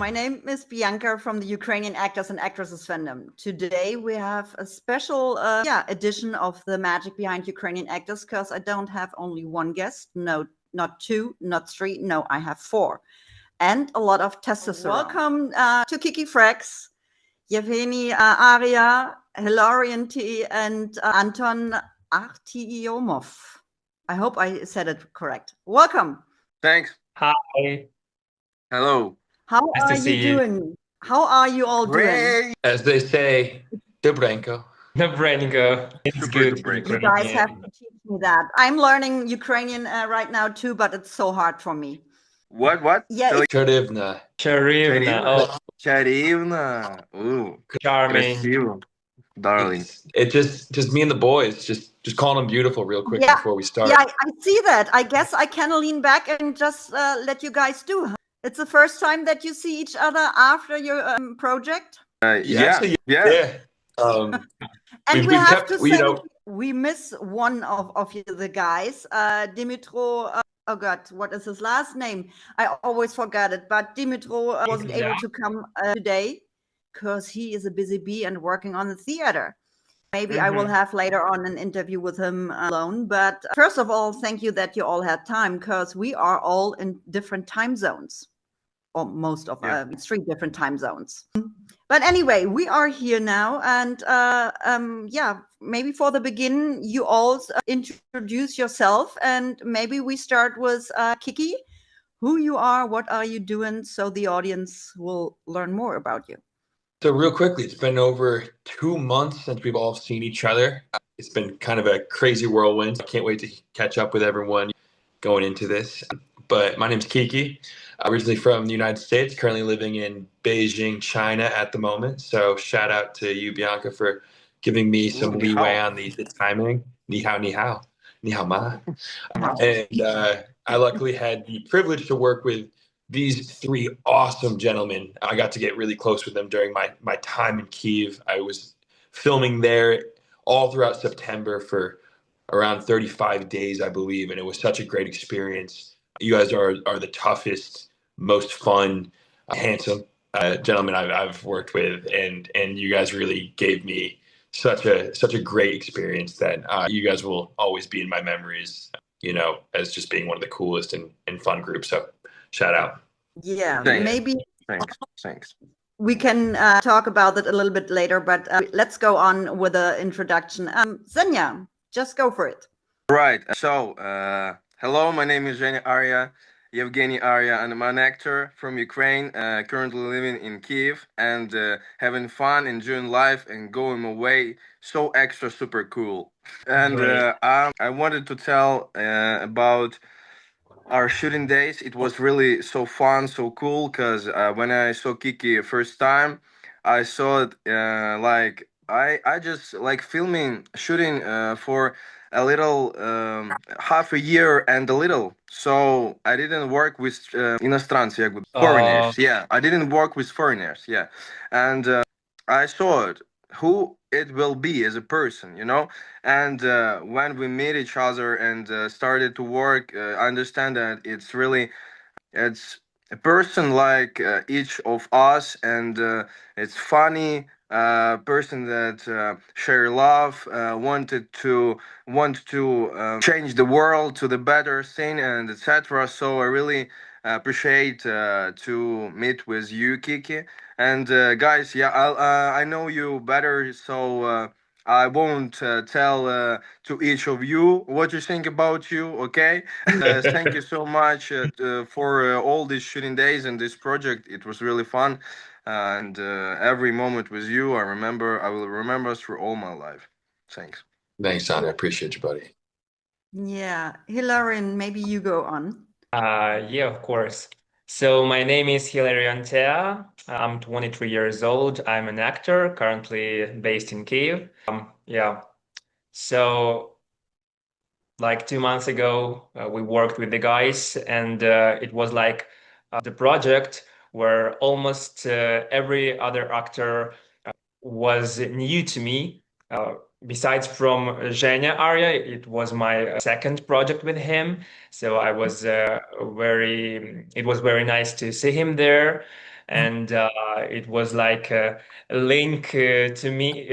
My name is Bianca from the Ukrainian Actors and Actresses Fandom. Today we have a special edition of the magic behind Ukrainian actors, because I don't have only one guest, no, not two, not three, no, I have four. And a lot of testosterone. Welcome to Kiki Frags Yevhenii Aria, Hilarion Tea, and Anton Artyomov. I hope I said it correct. Welcome. Thanks. Hi. Hello. How Nice to are see you you. doing? How are you all doing? Great. As they say, Dmytro. Dmytro. It's Super good. Dmytro. You guys have to teach me that. I'm learning Ukrainian right now too, but it's so hard for me. What? Yeah, Charivna. Charivna. Oh, Charivna. Ooh. charming. Красиво. Darling. It just me and the boys, just calling them beautiful real quick before we start. Yeah, I see that. I guess I can lean back and just let you guys do. It's the first time that you see each other after your project. Yeah. And we have to say, we miss one of the guys, Dmytro. Oh God, what is his last name? I always forgot it. But Dmytro wasn't able to come today because he is a busy bee and working on the theater. Maybe I will have later on an interview with him alone. But first of all, thank you that you all had time, because we are all in different time zones, or most of 3 different time zones. But anyway, we are here now, and maybe for the beginning, you all introduce yourself, and maybe we start with Kiki, who you are, what are you doing, so the audience will learn more about you. So real quickly, it's been over 2 months since we've all seen each other. It's been kind of a crazy whirlwind. I can't wait to catch up with everyone going into this. But my name's Kiki, originally from the United States, currently living in Beijing, China at the moment. So shout out to you, Bianca, for giving me some leeway on the timing. Ni hao, ni hao. Ni hao ma. And I luckily had the privilege to work with these 3 awesome gentlemen. I got to get really close with them during my time in Kyiv. I was filming there all throughout September for around 35 days, I believe, and it was such a great experience. You guys are the toughest, most fun, handsome gentlemen I've worked with, and you guys really gave me such a great experience that you guys will always be in my memories, as just being one of the coolest and fun groups. So shout out. Yeah, Thanks. maybe Thanks. we can talk about that a little bit later, but let's go on with the introduction. Zenya, just go for it. Right. So, hello, my name is Gennadii Yevhenii Aria, and I'm an actor from Ukraine, currently living in Kyiv and having fun, enjoying life, and going away. So extra super cool. And I wanted to tell about our shooting days. It was really so fun, so cool, because when I saw Kiki first time, I saw it like I just like shooting for a little half a year and a little. So I didn't work with иностранцы, with foreigners. Yeah, I didn't work with foreigners. Yeah, and I saw it, who it will be as a person, and when we meet each other and started to work, I understand that it's a person like each of us, and it's funny person that share love, want to change the world to the better thing, and etc. So I really appreciate to meet with you, Kiki. And guys, I know you better, so I won't tell to each of you what you think about you, okay? Thank you so much for all these shooting days and this project. It was really fun, and every moment with you, I will remember through all my life. Thanks. Thanks, Son. I appreciate you, buddy. Yeah, Hilarion, maybe you go on. Yeah, of course. So my name is Hilarion Tea. I'm 23 years old. I'm an actor, currently based in Kyiv. So like 2 months ago, we worked with the guys, and it was like the project where almost every other actor was new to me. Besides from Zhenya Aria, it was my second project with him. So I was it was very nice to see him there. and it was like a link to me,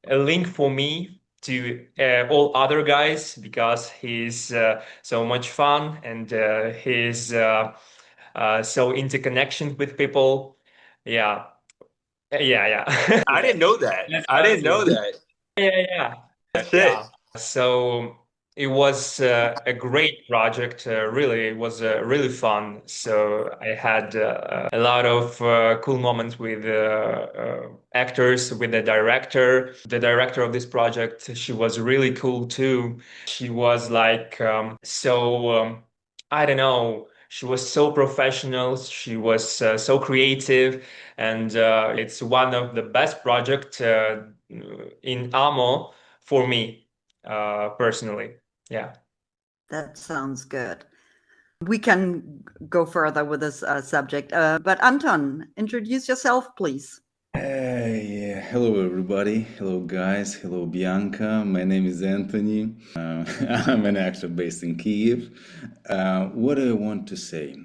a link for me to all other guys because he's so much fun and he's so interconnection with people. Yeah, yeah. I didn't know that. I didn't know that. Yeah. That's Yeah. it. So it was a great project. Really, it was really fun. So I had a lot of cool moments with actors, with the director. The director of this project, she was really cool too. She was like I don't know. She was so professional. She was so creative, and it's one of the best projects in AMO for me personally. Yeah. That sounds good. We can go further with this subject. But Anton, introduce yourself, please. Yeah. Hello, everybody. Hello, guys. Hello, Bianca. My name is Anthony. I'm an actor based in Kyiv. What do I want to say?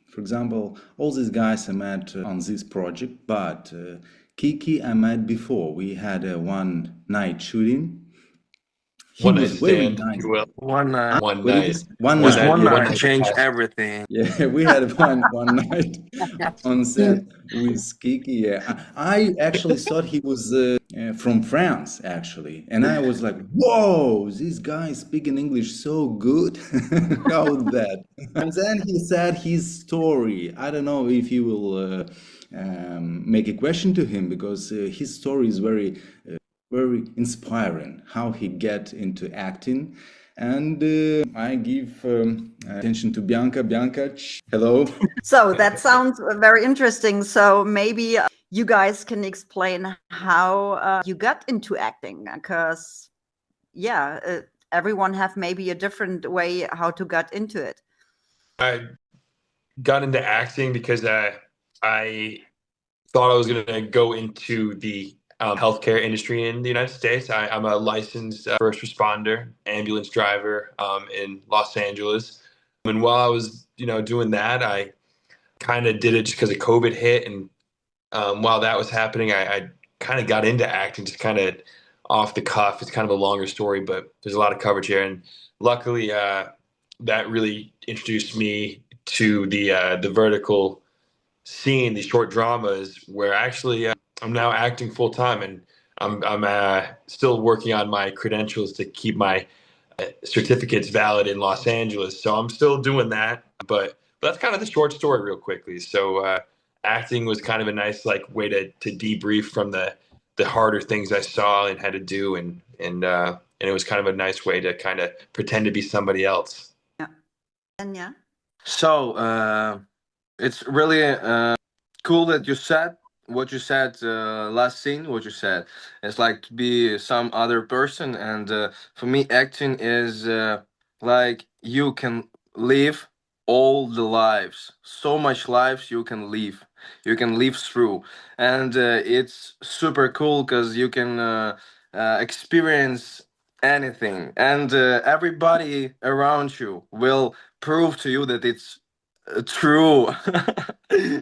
For example, all these guys I met on this project, but Kiki I met before. We had a one-night shooting. He One night was very stand, if nice. you will. One night. One What is night. this? One Just night. one Yeah. night changed everything. Yeah, we had one night on set with Kiki. Yeah, I actually thought he was from France, actually, and I was like, "Whoa, this guy is speaking English so good! How that?" And then he said his story. I don't know if you will make a question to him because his story is very inspiring. How he get into acting. And I give attention to Bianca. Bianca, hello. So that sounds very interesting. So maybe you guys can explain how you got into acting, because everyone have maybe a different way how to get into it. I got into acting because I thought I was going to go into the healthcare industry in the United States. I'm a licensed first responder, ambulance driver in Los Angeles. And while I was, doing that, I kind of did it just because of COVID hit. And while that was happening, I kind of got into acting, just kind of off the cuff. It's kind of a longer story, but there's a lot of coverage here. And luckily, that really introduced me to the vertical scene, these short dramas, where actually I'm now acting full time, and I'm still working on my credentials to keep my certificates valid in Los Angeles. So I'm still doing that, but that's kind of the short story, real quickly. So acting was kind of a nice way to debrief from the harder things I saw and had to do, and it was kind of a nice way to kind of pretend to be somebody else. Yeah, and yeah. So it's really cool that you said what you said last scene. What you said, it's like to be some other person, and for me, acting is like you can live all the lives, so much lives you can live through, and it's super cool because you can experience anything, and everybody around you will prove to you that it's true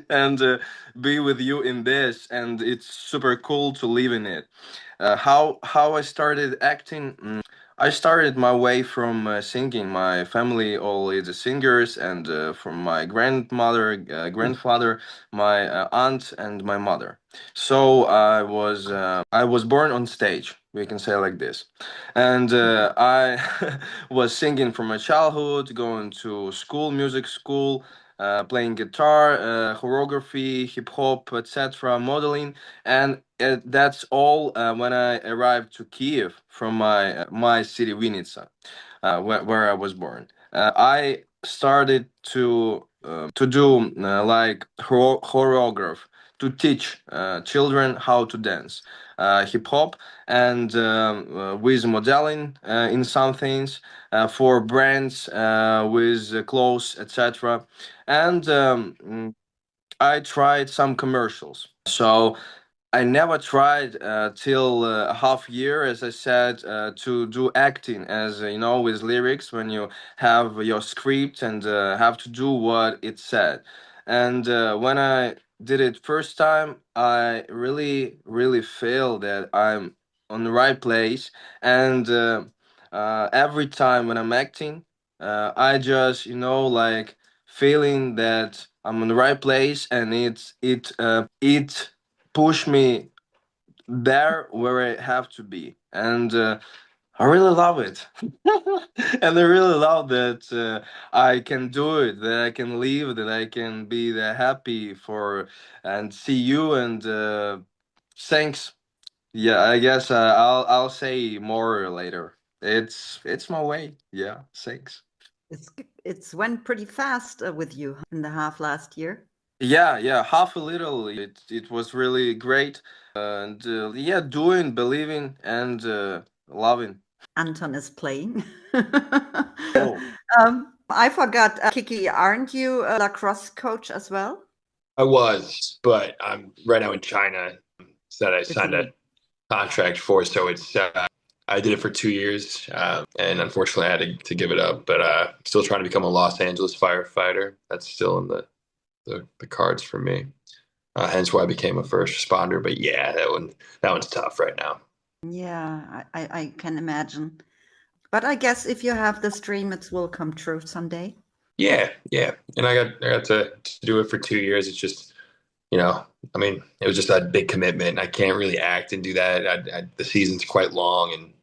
and be with you in this, and it's super cool to live in it. How I started acting. I started my way from singing. My family all is singers, and from my grandmother, grandfather, my aunt, and my mother. So I was born on stage. We can say like this, and I was singing from my childhood, going to school, music school, playing guitar, choreography, hip hop, etc., modeling, and that's all when I arrived to Kiev from my city Vinnytsia, where I was born. I started to do like choreograph, to teach children how to dance hip hop, and with modeling in some things for brands with clothes, etc. And I tried some commercials. So I never tried till a half year, as I said, to do acting, as with lyrics, when you have your script and have to do what it said. And when I did it first time, I really feel that I'm on the right place, and every time when I'm acting, I just like feeling that I'm in the right place, and it push me there where I have to be, and I really love it. And I really love that I can do it, that I can live, that I can be that happy for and see you, and thanks. Yeah, I guess I'll say more later. It's my way. Yeah, thanks. It's went pretty fast with you in the half last year. Yeah, half a little. It was really great, and yeah, doing, believing, and loving. Anton is playing. Oh, I forgot, Kiki, aren't you a lacrosse coach as well? I was, but I'm right now in China that I signed a contract for. So it's I did it for 2 years, and unfortunately I had to give it up. But still trying to become a Los Angeles firefighter. That's still in the cards for me. Hence why I became a first responder. But yeah, that one's tough right now. Yeah, I can imagine. But I guess if you have this dream, it will come true someday. Yeah. And I got to do it for 2 years. It's just, I mean, it was just a big commitment. I can't really act and do that. The season's quite long, and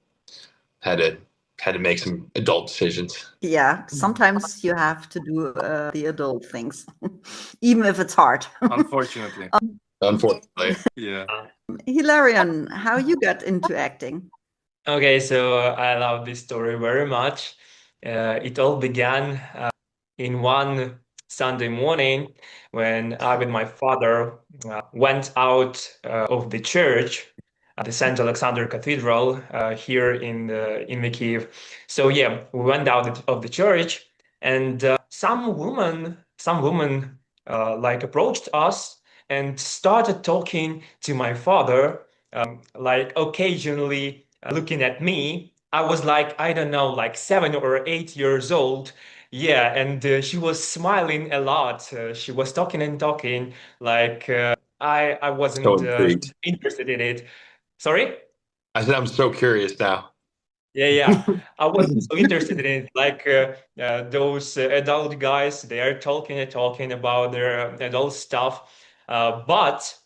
had to make some adult decisions. Yeah, sometimes you have to do the adult things, even if it's hard. unfortunately. Unfortunately. Yeah. Hilarion, how you got into acting? Okay, so I love this story very much. It all began in one Sunday morning when I, with my father, went out of the church at the St. Alexander Cathedral here in the Kiev. So yeah, we went out of the church, and some woman like approached us and started talking to my father, like occasionally looking at me. I was like, I don't know, like 7 or 8 years old. Yeah, and she was smiling a lot. She was talking and talking, like I So wasn't intrigued. interested in it. Sorry? I said I'm so curious now. Yeah. I wasn't so interested in it. Like those adult guys, they are talking and talking about their adult stuff. But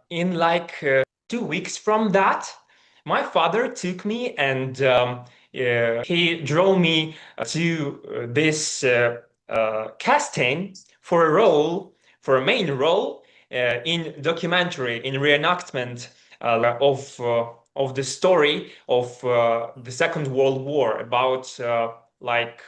in like 2 weeks from that, my father took me and he drove me to this casting for a role, for a main role in documentary, in reenactment of the story of the Second World War, about like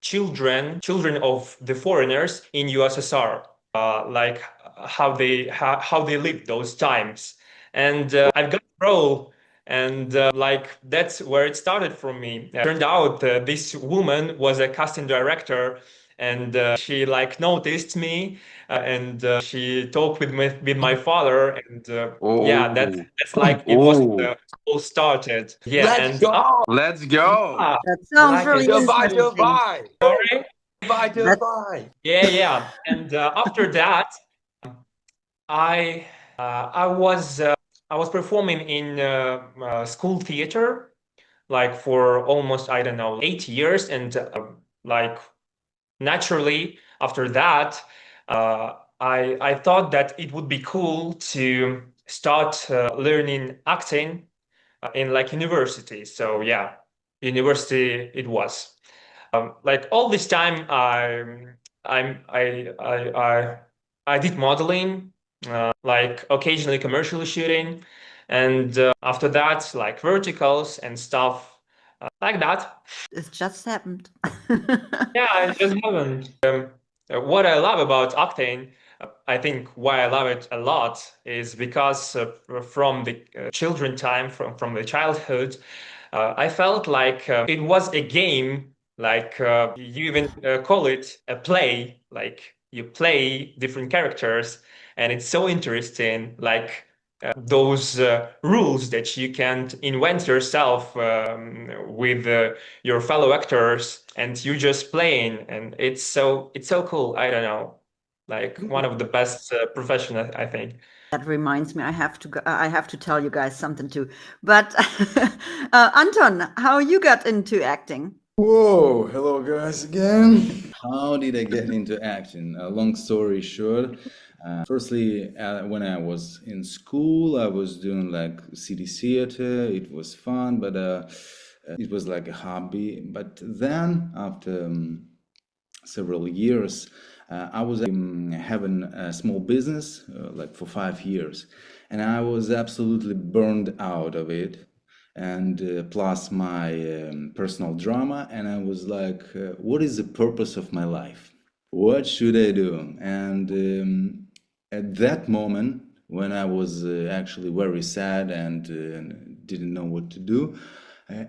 children of the foreigners in USSR, like how they lived those times. And I've got a role, and like that's where it started for me. Turned out this woman was a casting director, and she like noticed me, and she talked with my father, and yeah, that's like it was all started. Yeah, Let's go. Let's go. Ah, That sounds like really interesting. Sorry? Divide. Yeah. And after that, I I was performing in school theater like for almost, I don't know, 8 years, and like naturally after that, I thought that it would be cool to start learning acting in like university. So yeah, university it was. Like all this time, I'm I did modeling, like occasionally commercial shooting, and after that, like verticals and stuff like that. It just happened. Yeah, it just happened. What I love about acting, I think why I love it a lot is because from the children time, from the childhood, I felt like it was a game, like you even call it a play, like you play different characters, and it's so interesting, like those rules that you can invent yourself with your fellow actors, and you just playing, and it's so cool. I don't know. like one of the best profession, I think. That reminds me, I have to tell you guys something too. But Anton, how you got into acting? Whoa, hello guys again. How did I get into acting? Long story short, firstly, when I was in school, I was doing like city theater. It was fun, but it was like a hobby. But then, after several years, I was having a small business like for 5 years, and I was absolutely burned out of it. And plus my personal drama, and I was like, what is the purpose of my life? What should I do? And at that moment, when I was actually very sad and didn't know what to do,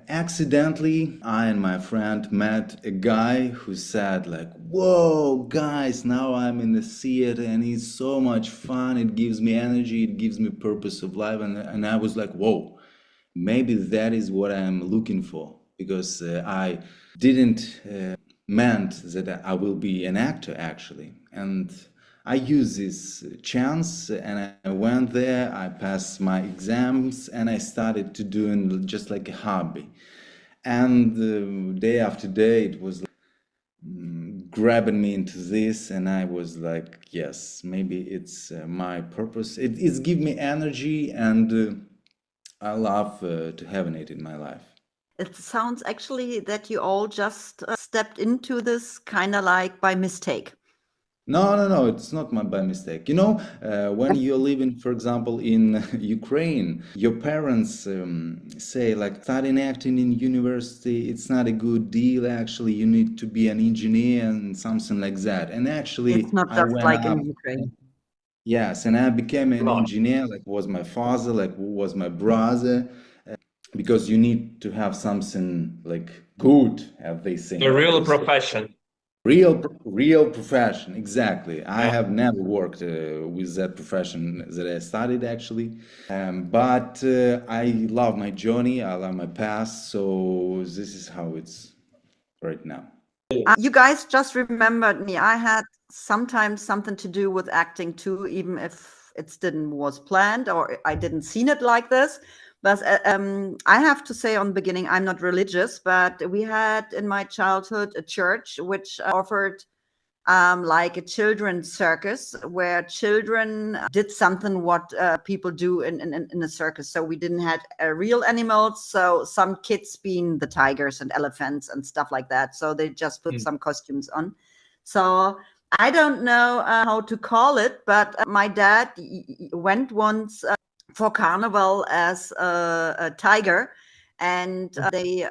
accidentally, I and my friend met a guy who said like, whoa, guys, now I'm in the theater and it's so much fun. It gives me energy. It gives me purpose of life. And I was like, whoa, maybe that is what I'm looking for, because I didn't meant that I will be an actor actually. And I used this chance and I went there, I passed my exams and I started to doing just like a hobby. And day after day, it was grabbing me into this, and I was like, yes, maybe it's my purpose. It's give me energy, and I love to having it in my life. It sounds actually that you all just stepped into this kind of like by mistake. No, it's not by mistake. You know, when you're living, for example, in Ukraine, your parents say like studying acting in university, it's not a good deal. Actually, you need to be an engineer and something like that. And actually, It's not I just went like up. in Ukraine. Yes, and I became an engineer, like was my father, like was my brother, because you need to have something like good, as they say. A real profession. Real profession, exactly. I Yeah. have never worked with that profession that I studied actually, but I love my journey, I love my past, so this is how it's right now. You guys just remembered me. I had sometimes something to do with acting too, even if it didn't was planned or I didn't seen it like this. But I have to say on the beginning, I'm not religious, but we had in my childhood a church which offered like a children's circus where children did something what people do in a circus. So we didn't have real animals. So some kids being the tigers and elephants and stuff like that. So they just put some costumes on. So I don't know how to call it, but my dad went once for carnival as a tiger, and they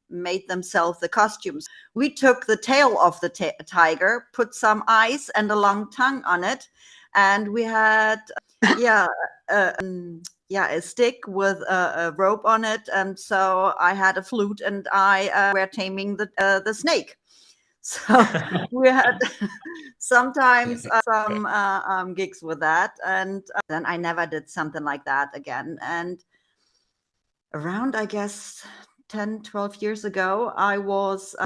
made themselves the costumes. We took the tail of the tiger, put some eyes and a long tongue on it, and we had a stick with a rope on it, and so I had a flute and I were taming the snake. So we had sometimes some gigs with that, and then I never did something like that again. And around, I guess, 10, 12 years ago, I was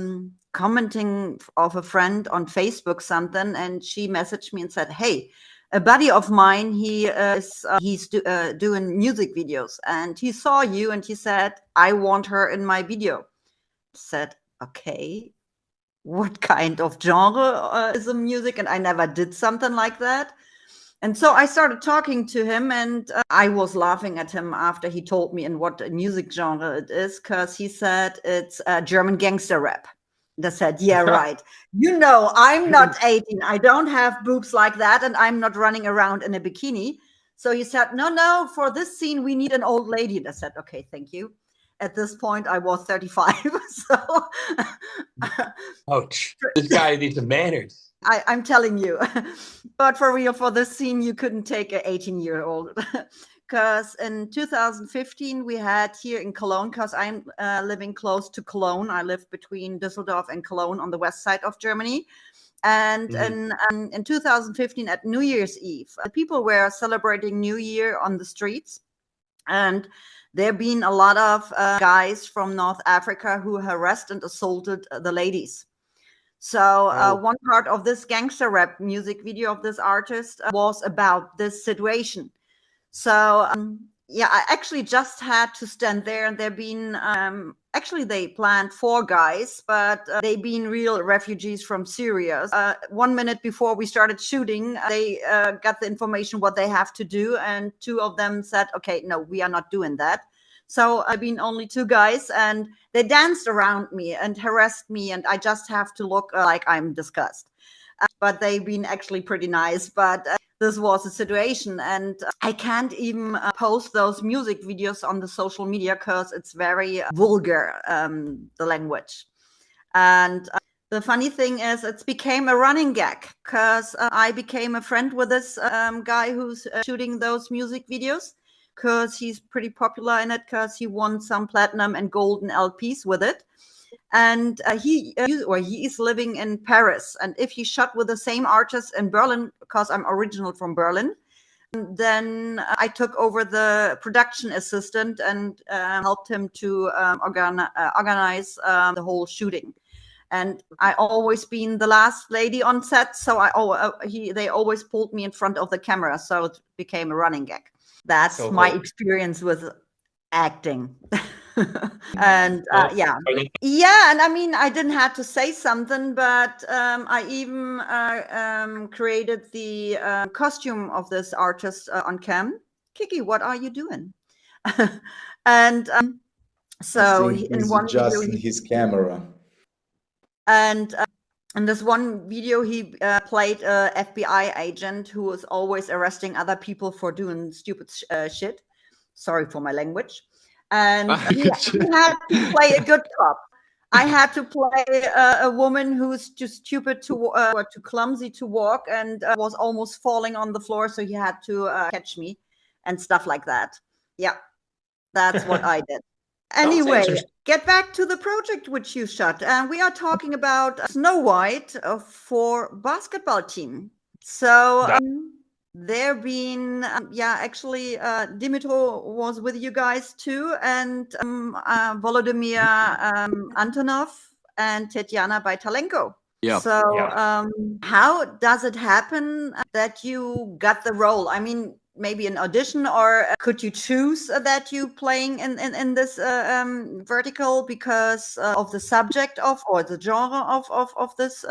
commenting of a friend on Facebook something, and she messaged me and said, hey, a buddy of mine, he's doing music videos, and he saw you and he said, I want her in my video. I said, okay, what kind of genre is the music? And I never did something like that. And so I started talking to him, and I was laughing at him after he told me in what music genre it is, because he said it's German gangster rap. And I said, yeah, right. You know, I'm not 18. I don't have boobs like that, and I'm not running around in a bikini. So he said, no, for this scene, we need an old lady. And I said, okay, thank you. At this point, I was 35. So, ouch! This guy needs some manners. I'm telling you. But for real, for this scene, you couldn't take an 18-year-old. Because in 2015, we had here in Cologne, because I'm living close to Cologne. I live between Düsseldorf and Cologne on the west side of Germany. And in 2015, at New Year's Eve, people were celebrating New Year on the streets. And there been a lot of guys from North Africa who harassed and assaulted the ladies. So one part of this gangster rap music video of this artist was about this situation. So yeah, I actually just had to stand there, and there been actually they planned 4 guys, but they been real refugees from Syria. 1 minute before we started shooting, they got the information what they have to do, and 2 of them said, okay, no, we are not doing that. So I've been only 2 guys, and they danced around me and harassed me, and I just have to look like I'm disgusted. But they've been actually pretty nice. But this was a situation, and I can't even post those music videos on the social media because it's very vulgar, the language. And the funny thing is, it became a running gag because I became a friend with this guy who's shooting those music videos, because he's pretty popular in it, because he won some platinum and golden LPs with it. And he is living in Paris. And if he shot with the same artist in Berlin, because I'm original from Berlin, then I took over the production assistant and helped him to organize the whole shooting. And I always been the last lady on set, so they always pulled me in front of the camera, so it became a running gag. That's so my experience with acting. And yeah, and I mean, I didn't have to say something, but I even created the costume of this artist on cam. Kiki, what are you doing? And so in one video, his camera. And in this one video, he played a FBI agent who was always arresting other people for doing stupid shit. Sorry for my language. And he had to play a good cop. I had to play a woman who's too stupid too clumsy to walk and was almost falling on the floor. So he had to catch me and stuff like that. Yeah, that's what I did. Anyway, get back to the project which you shot. And we are talking about Snow White for basketball team. So there been, actually Dmytro was with you guys too, and Volodymyr Antonov and Tatiana Baytalenko. Yeah. So how does it happen that you got the role? I mean, maybe an audition, or could you choose that you playing in this vertical because of the subject or the genre of this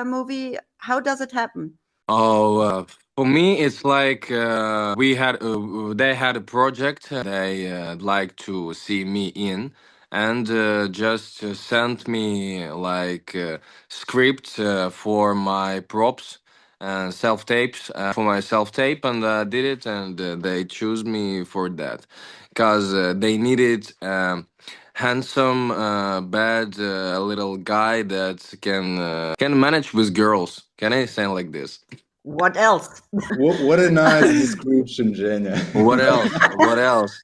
movie? How does it happen? Oh, for me, it's like they had a project they like to see me in, and just sent me like script for my props and self tapes for my self tape, and did it, and they choose me for that because they needed handsome, bad little guy that can manage with girls. Can I say like this? What else? What a nice description, Jenna. What else? What else?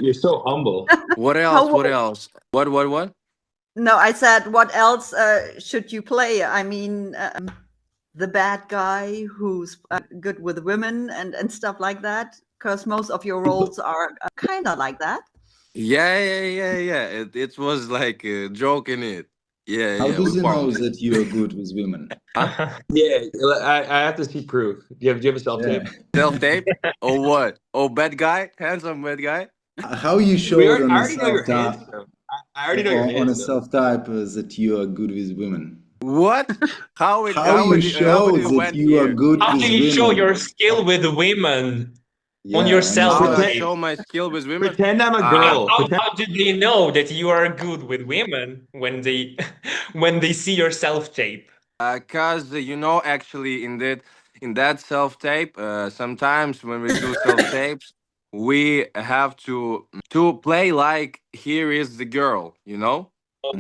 You're so humble. What else? What else? What? No, I said, what else should you play? I mean, the bad guy who's good with women and stuff like that, because most of your roles are kind of like that. Yeah. It was like a joke in it. Yeah. How does he know that you are good with women? Yeah, I have to see proof. Do you have a self tape? Self tape? Or what? Oh, bad guy, handsome bad guy. How you show it on a self type? I already know your on a self type that you are good with women. What? How you show that you are good with women? How do you show your skill with women? On yourself. How I show my skill with women? Pretend I'm a girl. How do they know that you are good with women when they see your self tape? Cause actually in that self tape, sometimes when we do self tapes, we have to play like here is the girl,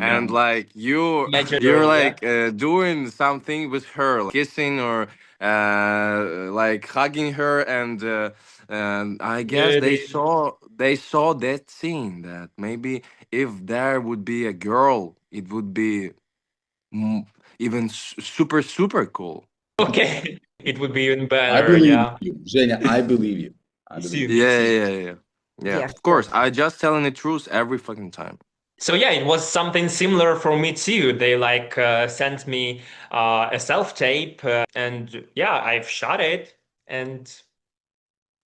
and like you're like doing something with her, like kissing or like hugging her, and I guess they saw that scene, that maybe if there would be a girl, it would be even super cool. Okay, it would be even better. I believe you, Zhenya. I believe you. Yeah. Of course, I just telling the truth every fucking time. So yeah, it was something similar for me too. They like sent me a self-tape, and yeah, I've shot it, and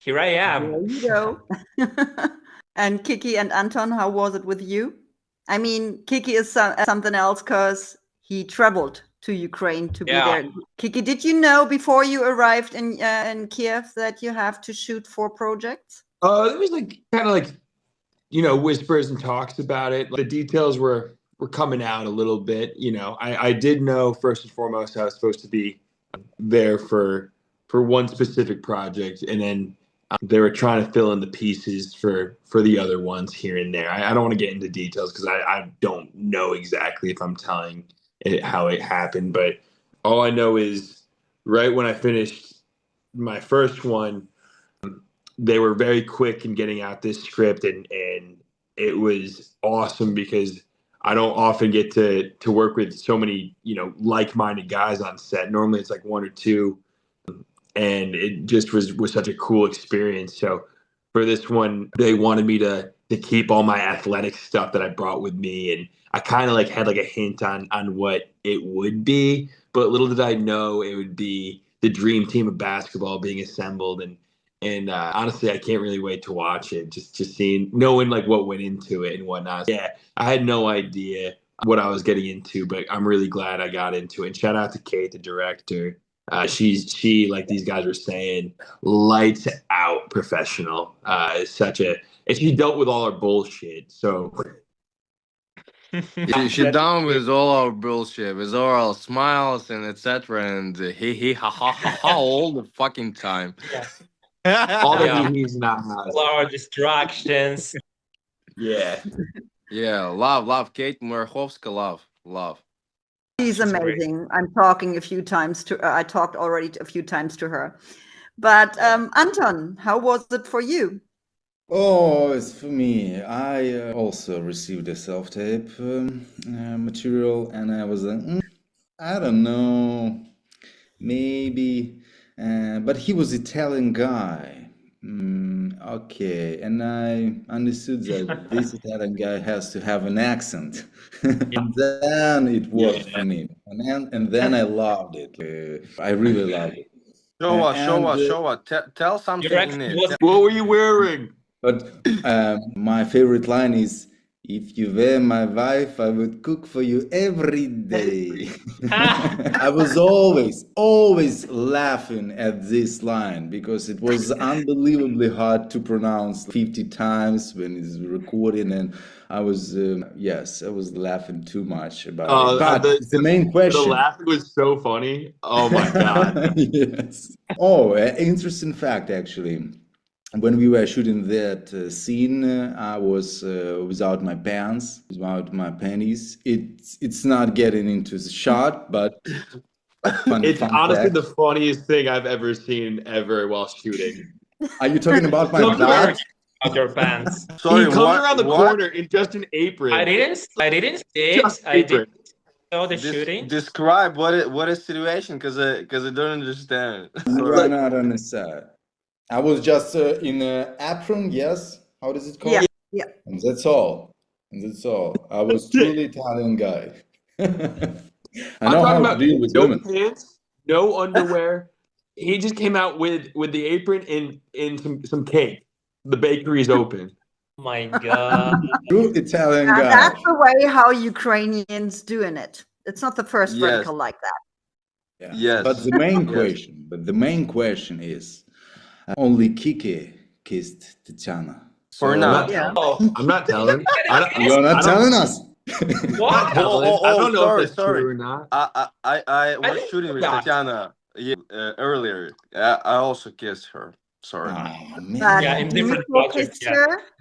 here I am. There you go. And Kiki and Anton, how was it with you? I mean, Kiki is something else because he traveled to Ukraine to be there. Kiki, did you know before you arrived in Kiev that you have to shoot 4 projects? It was like kind of like, you know, whispers and talks about it. The details were coming out a little bit. You know, I did know first and foremost I was supposed to be there for one specific project, and then they were trying to fill in the pieces for the other ones here and there. I don't want to get into details because I don't know exactly if I'm telling it how it happened, but all I know is right when I finished my first one, they were very quick in getting out this script, and it was awesome because I don't often get to work with so many, you know, like-minded guys on set. Normally it's like 1 or 2, and it just was such a cool experience. So for this one, they wanted me to keep all my athletic stuff that I brought with me, and I kind of like had like a hint on what it would be, but little did I know it would be the dream team of basketball being assembled. And honestly, I can't really wait to watch it. Just knowing like what went into it and whatnot. Yeah, I had no idea what I was getting into, but I'm really glad I got into it. And shout out to Kate, the director. She like these guys were saying, lights out professional. And she dealt with all our bullshit. So she down with all our bullshit, with all our smiles and etc. And he ha ha ha ha all the fucking time. All the he's not. All our distractions. Yeah. Yeah, love Kate Marukhoska, love. She's amazing. I talked already a few times to her. But Anton, how was it for you? Oh, it's for me. I also received a self-tape material, and I was like, I don't know, maybe. But he was Italian guy. Okay, and I understood that this Italian guy has to have an accent. And then it worked for me. And then I loved it. I really loved it. Show us. Tell something in it. What were you wearing? But my favorite line is, if you were my wife, I would cook for you every day. I was always laughing at this line because it was unbelievably hard to pronounce 50 times when it's recording, and I was laughing too much about it. But the main question. The laughing was so funny. Oh my God. Yes. Oh, interesting fact, actually. When we were shooting that scene, I was without my pants, without my panties. It's not getting into the shot, but it's honestly the funniest thing I've ever seen while shooting. Are you talking about my butt? About your pants. Sorry, he comes around the corner in just an apron. I didn't see it. I didn't know the shooting. Describe what is situation, because I don't understand. You are not on the set. I was just in an apron, yes? How does it called? Yeah. And that's all. I was truly Italian guy. I know how to deal with women. No pants, no underwear. He just came out with the apron and some cake. The bakery is open. Oh my God. True Italian guy. That's the way how Ukrainians doing it. It's not the first vertical like that. Yeah. Yes. But the main question is, only Kiki kissed Tatiana. Or not? I'm not telling. You're not telling us. What? I don't know if that's true or not. I was shooting with Tatiana earlier. I also kissed her. Sorry. Oh, man. Yeah, in different projects.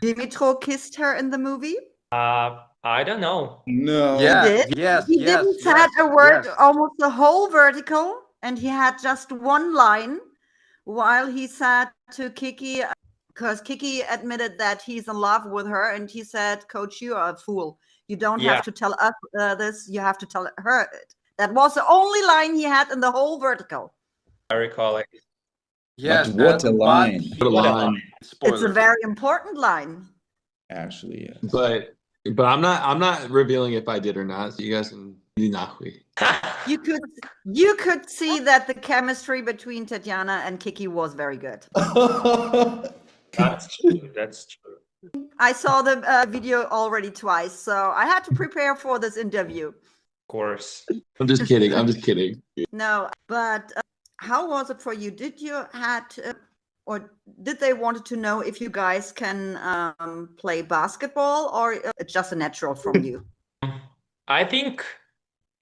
Dmytro kissed her in the movie. I don't know. No. Yeah. He didn't say a word almost the whole vertical, and he had just one line. While he said to Kiki, because Kiki admitted that he's in love with her, and he said, "Coach, you are a fool. You don't have to tell us this. You have to tell her it." That was the only line he had in the whole vertical. I recall it. Yes, what a line! What a line! It's a very important line. Actually, yes. But But I'm not revealing if I did or not, so you guys can be nachui. You could see that the chemistry between Tatiana and Kiki was very good. That's true. That's true. I saw the video already twice, so I had to prepare for this interview. Of course. I'm just kidding. I'm just kidding. No, but how was it for you? Did you or did they wanted to know if you guys can play basketball, or it's just a natural from you? I think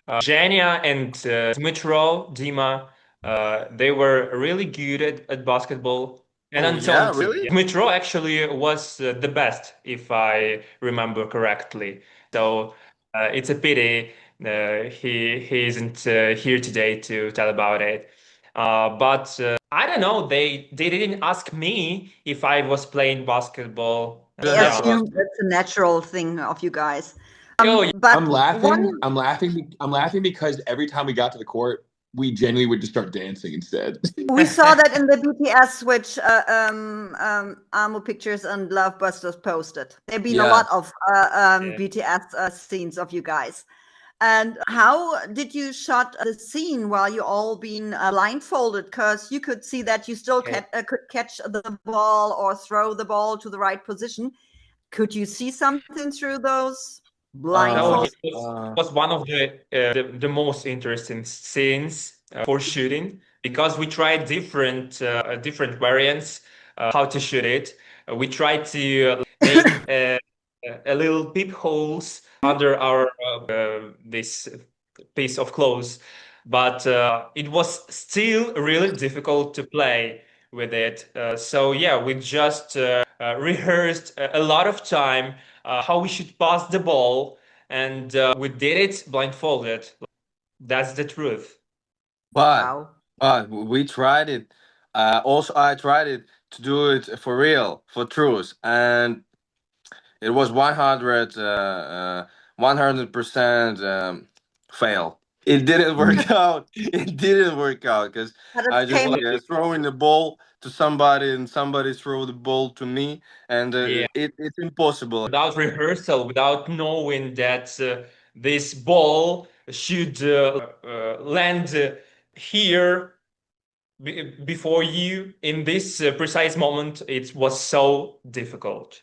Zhenya and Dmytro, Dima, they were really good at basketball. And Anton, yeah, really? Dmytro actually was the best, if I remember correctly. So it's a pity he isn't here today to tell about it. But I don't know. They didn't ask me if I was playing basketball. I assume that's a natural thing of you guys. But I'm laughing. I'm laughing because every time we got to the court, we genuinely would just start dancing instead. We saw that in the BTS, which AMO Pictures and LoveBuster posted. There've been a lot of BTS scenes of you guys. And how did you shot the scene while you all been blindfolded? Because you could see that you still could catch the ball or throw the ball to the right position. Could you see something through those blindfolds? It was one of the most interesting scenes for shooting, because we tried different variants how to shoot it. We tried to make a little peepholes under our this piece of clothes, but it was still really difficult to play with it. So yeah, we just rehearsed a lot of time how we should pass the ball, and we did it blindfolded. That's the truth. But we tried it. Also, I tried it to do it for real, for truth, and it was 100% fail. It didn't work out. It didn't work out because I just like throwing the ball to somebody and somebody throw the ball to me, and it's impossible. Without rehearsal, without knowing that this ball should land here before you in this precise moment, it was so difficult.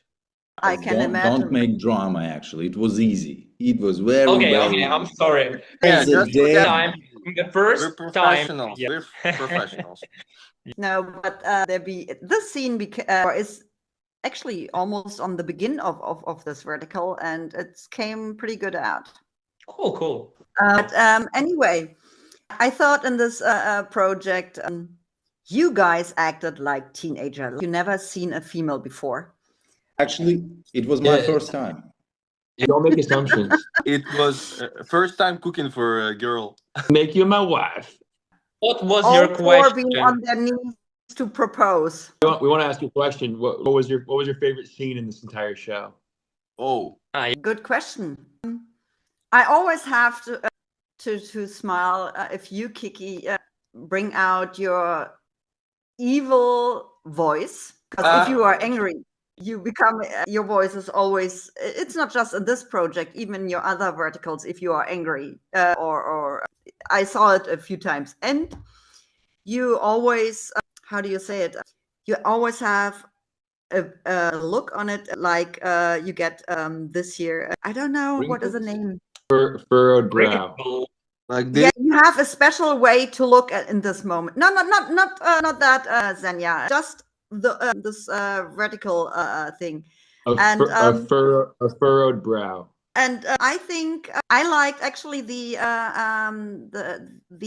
I can imagine. Don't make drama, actually. It was easy. It was very okay, I'm sorry. Yeah, just the first we're professionals. time. We're professionals. No, but this scene is actually almost on the begin of this vertical, and it came pretty good out. Cool. But anyway, I thought in this project, you guys acted like teenagers. You never seen a female before. Actually, it was my first time. You don't make assumptions. It was first time cooking for a girl. Make you my wife. What was your question? Being on their knees to propose. We want to ask you a question. What was your favorite scene in this entire show? Good question. I always have to smile if you, Kiki, bring out your evil voice. Because if you are angry, you become, your voice is always, it's not just in this project, even your other verticals, if you are angry, or I saw it a few times. And you always, how do you say it? You always have a look on it like you get this year. I don't know, what is the name? Furrowed brow. Like this? Yeah, you have a special way to look at in this moment. No, not that, Zenya. Just this vertical thing. A furrowed brow. And I think I liked actually the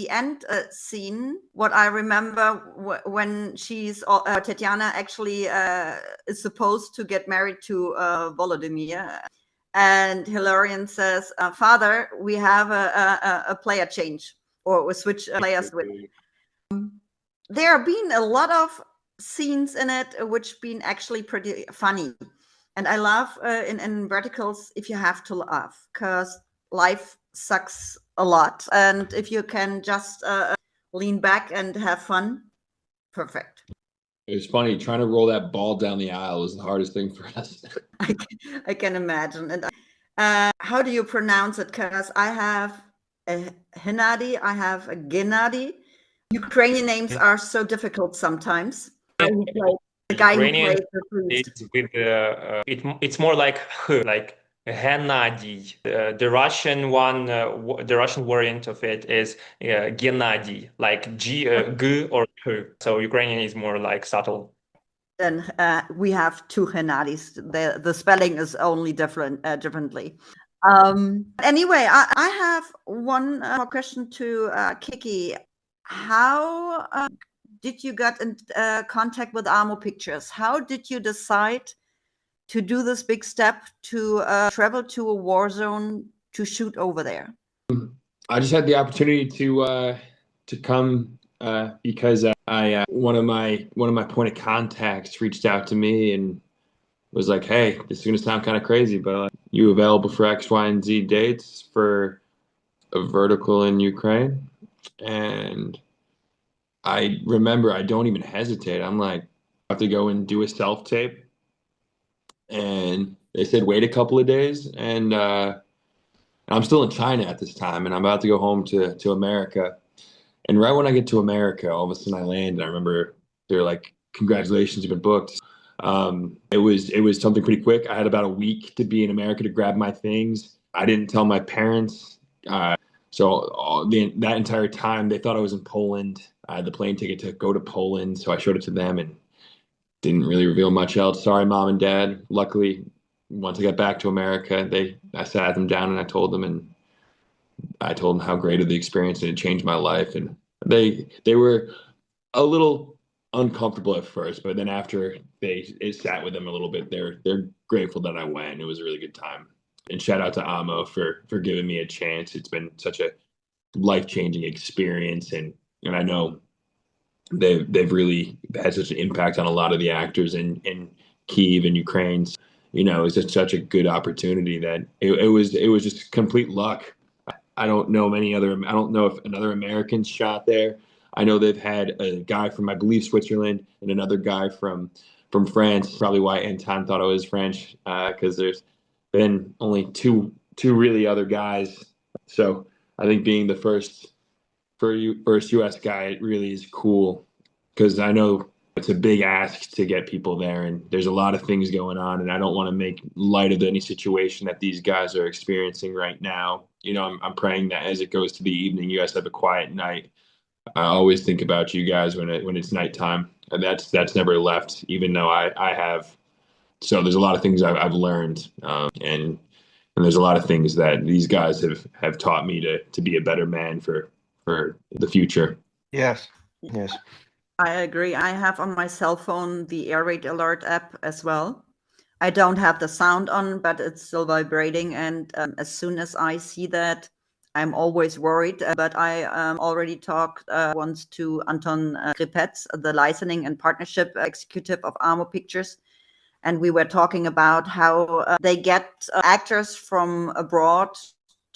end scene. What I remember when she's Tatiana actually is supposed to get married to Volodymyr, and Hilarion says, "Father, we have a player change, or we switch players with." There have been a lot of scenes in it which been actually pretty funny. And I love in verticals if you have to laugh, because life sucks a lot. And if you can just lean back and have fun, perfect. It was funny, trying to roll that ball down the aisle was the hardest thing for us. I can imagine. And How do you pronounce it? Because I have a Gennadii, I have a Gennadii. Ukrainian names are so difficult sometimes. The guy Ukrainian who plays the priest. with it's more like Gennadii. The Russian one, the Russian variant of it is Gennadii, like G or K. So Ukrainian is more like subtle. Then we have two Gennadiis. The spelling is only differently. Anyway, I have one more question to Kiki. How did you get in contact with AMO Pictures? How did you decide to do this big step to travel to a war zone to shoot over there? I just had the opportunity to come because one of my point of contacts reached out to me and was like, "Hey, this is gonna sound kind of crazy, but you available for X, Y, and Z dates for a vertical in Ukraine?" And I remember I don't even hesitate. I'm like, I have to go and do a self tape, and they said wait a couple of days, and I'm still in China at this time, and I'm about to go home to America. And right when I get to America, all of a sudden I land, and I remember they're like, "Congratulations, you've been booked." It was something pretty quick. I had about a week to be in America to grab my things. I didn't tell my parents, so that entire time they thought I was in Poland. I had the plane ticket to go to Poland, so I showed it to them and didn't really reveal much else. Sorry, Mom and Dad. Luckily, once I got back to America, I sat them down and I told them how great of the experience and it changed my life. And they were a little uncomfortable at first, but then after it sat with them a little bit, they're grateful that I went. It was a really good time. And shout out to AMO for giving me a chance. It's been such a life-changing experience, and I know they've really had such an impact on a lot of the actors in Kyiv and Ukraine. It's just such a good opportunity that it was just complete luck. I don't know if another American shot there. I know they've had a guy from, I believe, Switzerland and another guy from France. Probably why Anton thought I was French, because there's been only two really other guys. So I think being the first U.S. guy, it really is cool, because I know it's a big ask to get people there, and there's a lot of things going on, and I don't want to make light of any situation that these guys are experiencing right now. I'm praying that as it goes to the evening, you guys have a quiet night. I always think about you guys when it's nighttime, and that's never left, even though I have. So there's a lot of things I've learned, and there's a lot of things that these guys have taught me to be a better man for the future. Yes. I agree. I have on my cell phone the air raid alert app as well. I don't have the sound on, but it's still vibrating. And as soon as I see that, I'm always worried. But I already talked once to Anton Artyomov, the licensing and partnership executive of AMO Pictures. And we were talking about how they get actors from abroad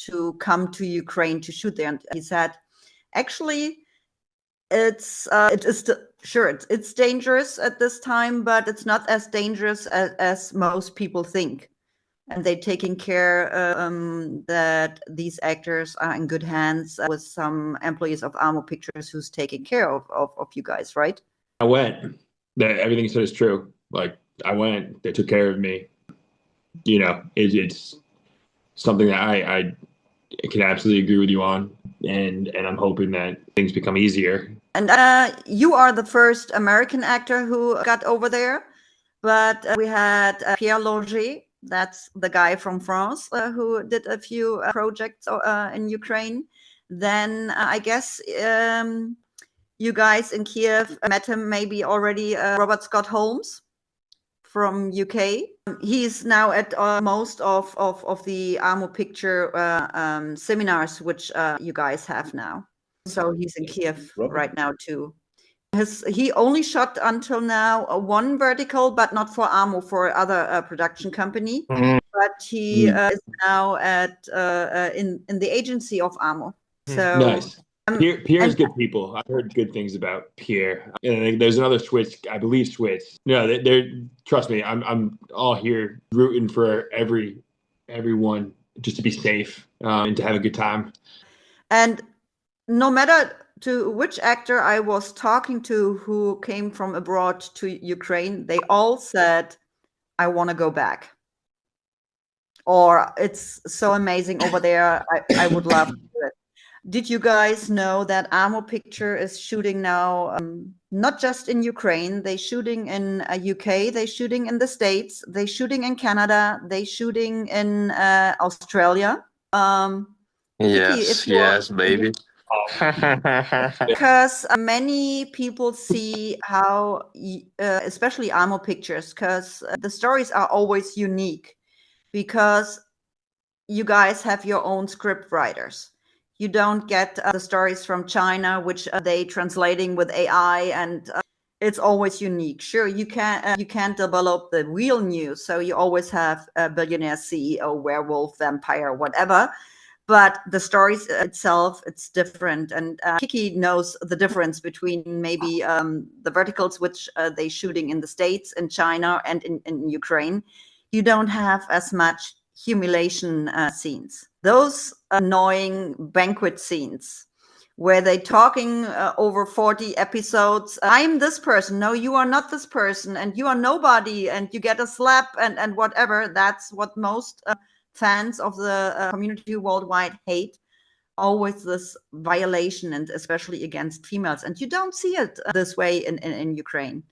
to come to Ukraine to shoot there. And he said, actually, it's dangerous at this time, but it's not as dangerous as most people think. And they're taking care that these actors are in good hands with some employees of AMO Pictures who's taking care of you guys, right? I went. Everything you said is true. Like, I went. They took care of me. It's something that I can absolutely agree with you on, and I'm hoping that things become easier. And you are the first American actor who got over there, but we had Pierre Longer. That's the guy from France who did a few projects in Ukraine. Then I guess you guys in Kiev met him maybe already, Robert Scott Holmes from UK. He's now at most of the AMO Picture seminars, which you guys have now. So he's in Kiev right now too. He only shot until now one vertical, but not for AMO, for other production company. Mhm. But he is now at in the agency of AMO. So nice. Pierre's good people. I've heard good things about Pierre. And there's another Swiss, I believe Swiss. No, they're trust me. I'm all here rooting for every everyone just to be safe and to have a good time. And no matter to which actor I was talking to who came from abroad to Ukraine, they all said, I want to go back. Or it's so amazing over there. I would love to do it. Did you guys know that AMO Picture is shooting now, not just in Ukraine, they're shooting in UK, they're shooting in the States, they're shooting in Canada, they're shooting in Australia. Yes, Kiki, yes, baby. Because many people see how, especially AMO Pictures, because the stories are always unique, because you guys have your own script writers. You don't get the stories from China, which they translating with AI, and it's always unique. Sure, you can't develop the real news, so you always have a billionaire CEO, werewolf, vampire, whatever. But the stories itself, it's different. And Kiki knows the difference between maybe the verticals, which they shooting in the States, in China, and in Ukraine. You don't have as much humiliation scenes. Those annoying banquet scenes where they talking over 40 episodes. I'm this person. No, you are not this person. And you are nobody. And you get a slap and whatever. That's what most fans of the community worldwide hate. Always this violation, and especially against females. And you don't see it this way in Ukraine.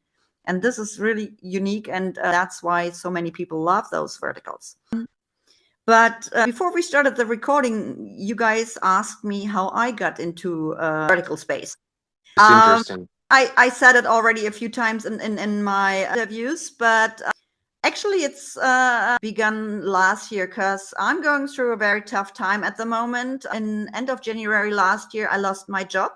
And this is really unique. And that's why so many people love those verticals. But before we started the recording, you guys asked me how I got into vertical space. It's interesting. I said it already a few times in my interviews, but actually it's begun last year, because I'm going through a very tough time at the moment. In end of January last year, I lost my job.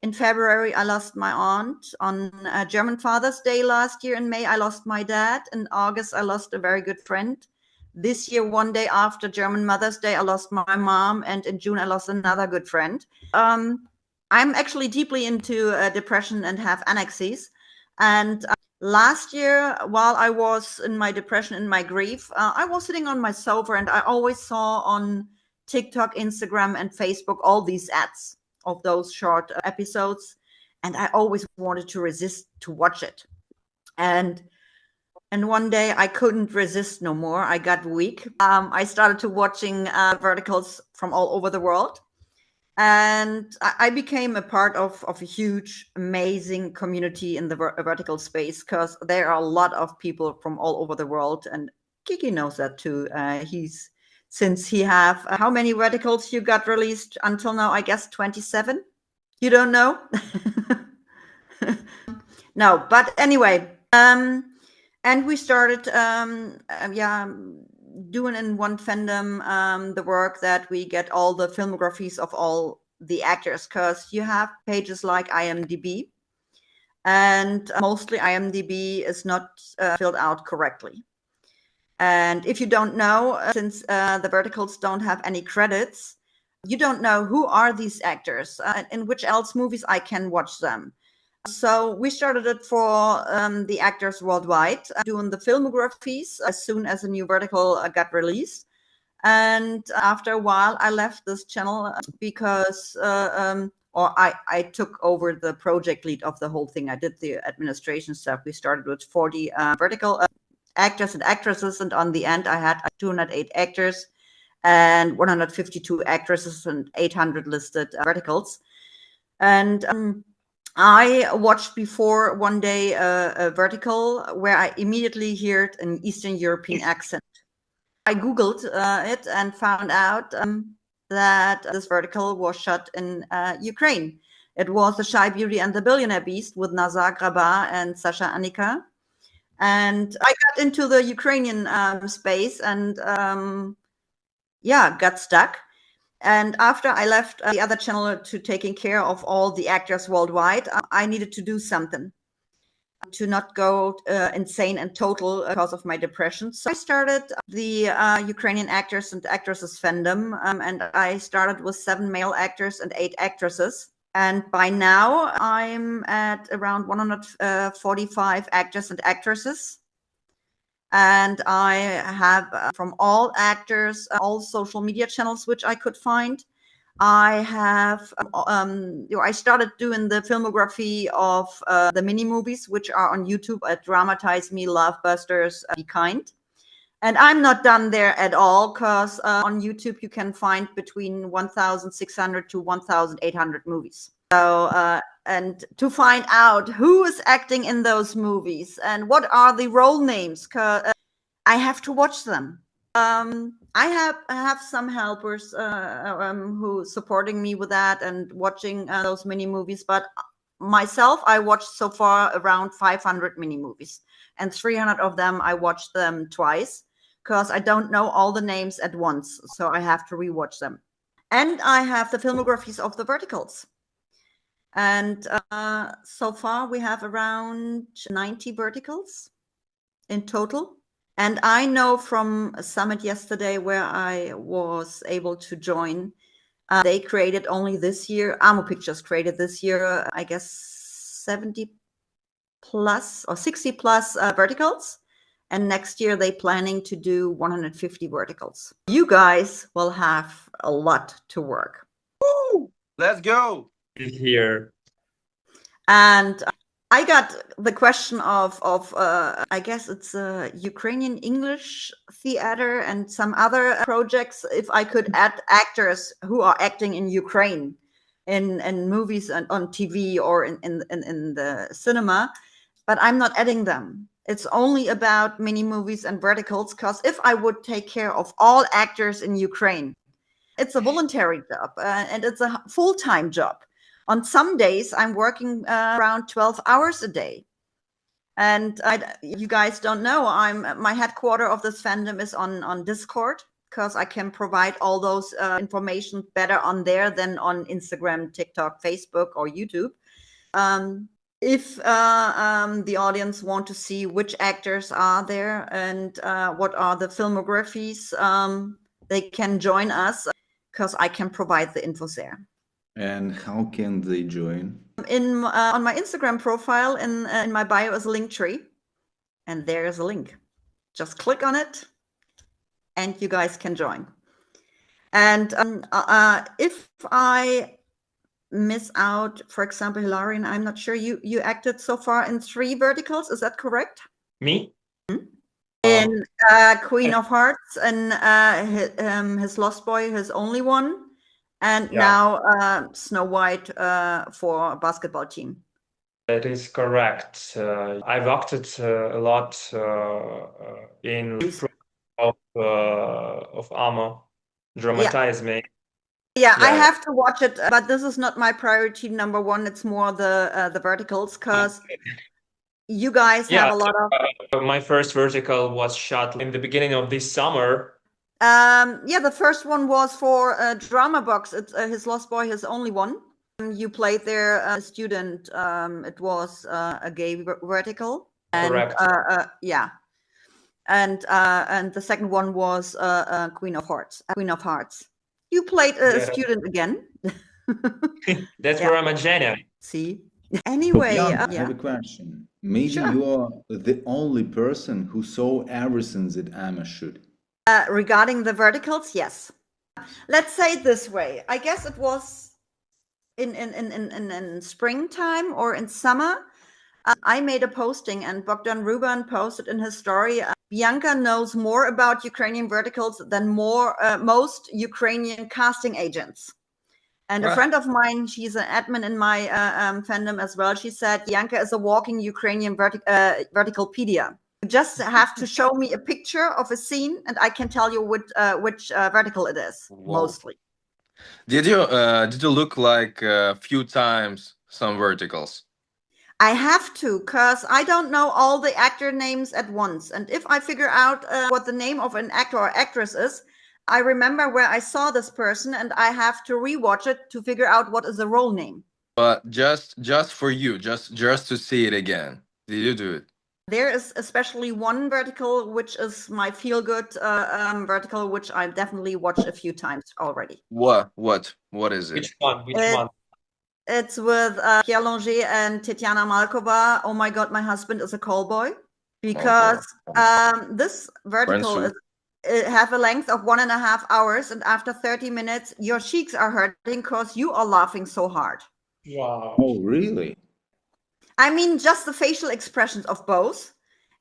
In February, I lost my aunt. On German Father's Day last year in May, I lost my dad. In August, I lost a very good friend. This year, one day after German Mother's Day, I lost my mom. And in June, I lost another good friend. I'm actually deeply into depression and have anxieties. And last year, while I was in my depression and my grief, I was sitting on my sofa, and I always saw on TikTok, Instagram, and Facebook all these ads of those short episodes, and I always wanted to resist to watch it. And one day I couldn't resist no more. I got weak. I started to watching verticals from all over the world, and I became a part of a huge, amazing community in the vertical space, because there are a lot of people from all over the world, and Kiki knows that too. Since he have how many verticals you got released until now? I guess 27. You don't know? No, but anyway, and we started doing in one fandom the work that we get all the filmographies of all the actors, because you have pages like IMDb, and mostly IMDb is not filled out correctly. And if you don't know, since the verticals don't have any credits, you don't know who are these actors, in which else movies I can watch them. So we started it for the actors worldwide, doing the filmographies as soon as a new vertical got released. And after a while, I left this channel because, I took over the project lead of the whole thing. I did the administration stuff. We started with 40 vertical actors and actresses, and on the end I had 208 actors and 152 actresses and 800 listed verticals. And I watched before one day a vertical where I immediately heard an Eastern European accent. I googled it and found out that this vertical was shot in Ukraine. It was The Shy Beauty and the Billionaire Beast with Nazar Graba and Sasha Anika. And I got into the Ukrainian space and got stuck. And after I left the other channel to taking care of all the actors worldwide, I needed to do something to not go insane and total because of my depression. So I started the Ukrainian Actors and Actresses Fandom, and I started with 7 male actors and 8 actresses. And by now, I'm at around 145 actors and actresses. And I have from all actors, all social media channels which I could find. I have, I started doing the filmography of the mini movies, which are on YouTube at Dramatize Me, LoveBusters, Be Kind. And I'm not done there at all, because on YouTube you can find between 1,600 to 1,800 movies. So, and to find out who is acting in those movies and what are the role names, I have to watch them. I have some helpers who supporting me with that and watching those mini movies, but myself, I watched so far around 500 mini movies, and 300 of them I watched them twice, because I don't know all the names at once, so I have to rewatch them. And I have the filmographies of the verticals. And so far we have around 90 verticals in total. And I know from a summit yesterday where I was able to join, they created only this year, AMO Pictures created this year, I guess 70 plus or 60 plus verticals. And next year they're planning to do 150 verticals. You guys will have a lot to work. Woo! Let's go. Here. And I got the question of I guess it's Ukrainian English theater and some other projects, if I could add actors who are acting in Ukraine in movies and on TV or in the cinema, but I'm not adding them. It's only about mini movies and verticals, because if I would take care of all actors in Ukraine, it's a voluntary job and it's a full-time job. On some days, I'm working around 12 hours a day. And you guys don't know, my headquarter of this fandom is on Discord, because I can provide all those information better on there than on Instagram, TikTok, Facebook, or YouTube. If the audience want to see which actors are there and what are the filmographies, they can join us, because I can provide the info there. And how can they join? On my Instagram profile, in my bio is a link tree, and there is a link. Just click on it, and you guys can join. And if I miss out, for example, Hilarion, I'm not sure, you acted so far in 3 verticals, is that correct? Me? In Queen of Hearts, and his Lost Boy, his only one. And now Snow White for basketball team. That is correct. I've acted a lot in of AMO, Dramatize Me. Yeah, I have to watch it, but this is not my priority number 1. It's more the verticals, because you guys have a lot of. My first vertical was shot in the beginning of this summer. The first one was for Drama Box. It's his Lost Boy, his only one. You played there a student. It was a gay vertical. And, correct. And the second one was Queen of Hearts. Queen of Hearts. You played a student again. That's where I'm a Jenna. See. Anyway, Bianca, I have a question. Maybe you are the only person who saw everything that Emma should. Regarding the verticals, yes. Let's say it this way. I guess it was in springtime or in summer. I made a posting, and Bogdan Ruban posted in his story, Bianca knows more about Ukrainian verticals than most Ukrainian casting agents. And a friend of mine, she's an admin in my fandom as well, she said, Bianca is a walking Ukrainian verticalpedia. You just have to show me a picture of a scene, and I can tell you which vertical it is, mostly. Did you look like a few times some verticals? I have to, because I don't know all the actor names at once. And if I figure out what the name of an actor or actress is, I remember where I saw this person, and I have to rewatch it to figure out what is the role name. But just for you, just to see it again. Did you do it? There is especially one vertical, which is my feel-good vertical, which I've definitely watched a few times already. What is it? Which one? Which one? It's with Pierre Longer and Tatiana Baytalenko. Oh my God, my husband is a callboy. because this vertical is, it have a length of 1.5 hours, and after 30 minutes, your cheeks are hurting because you are laughing so hard. Wow. Oh, really? I mean, just the facial expressions of both.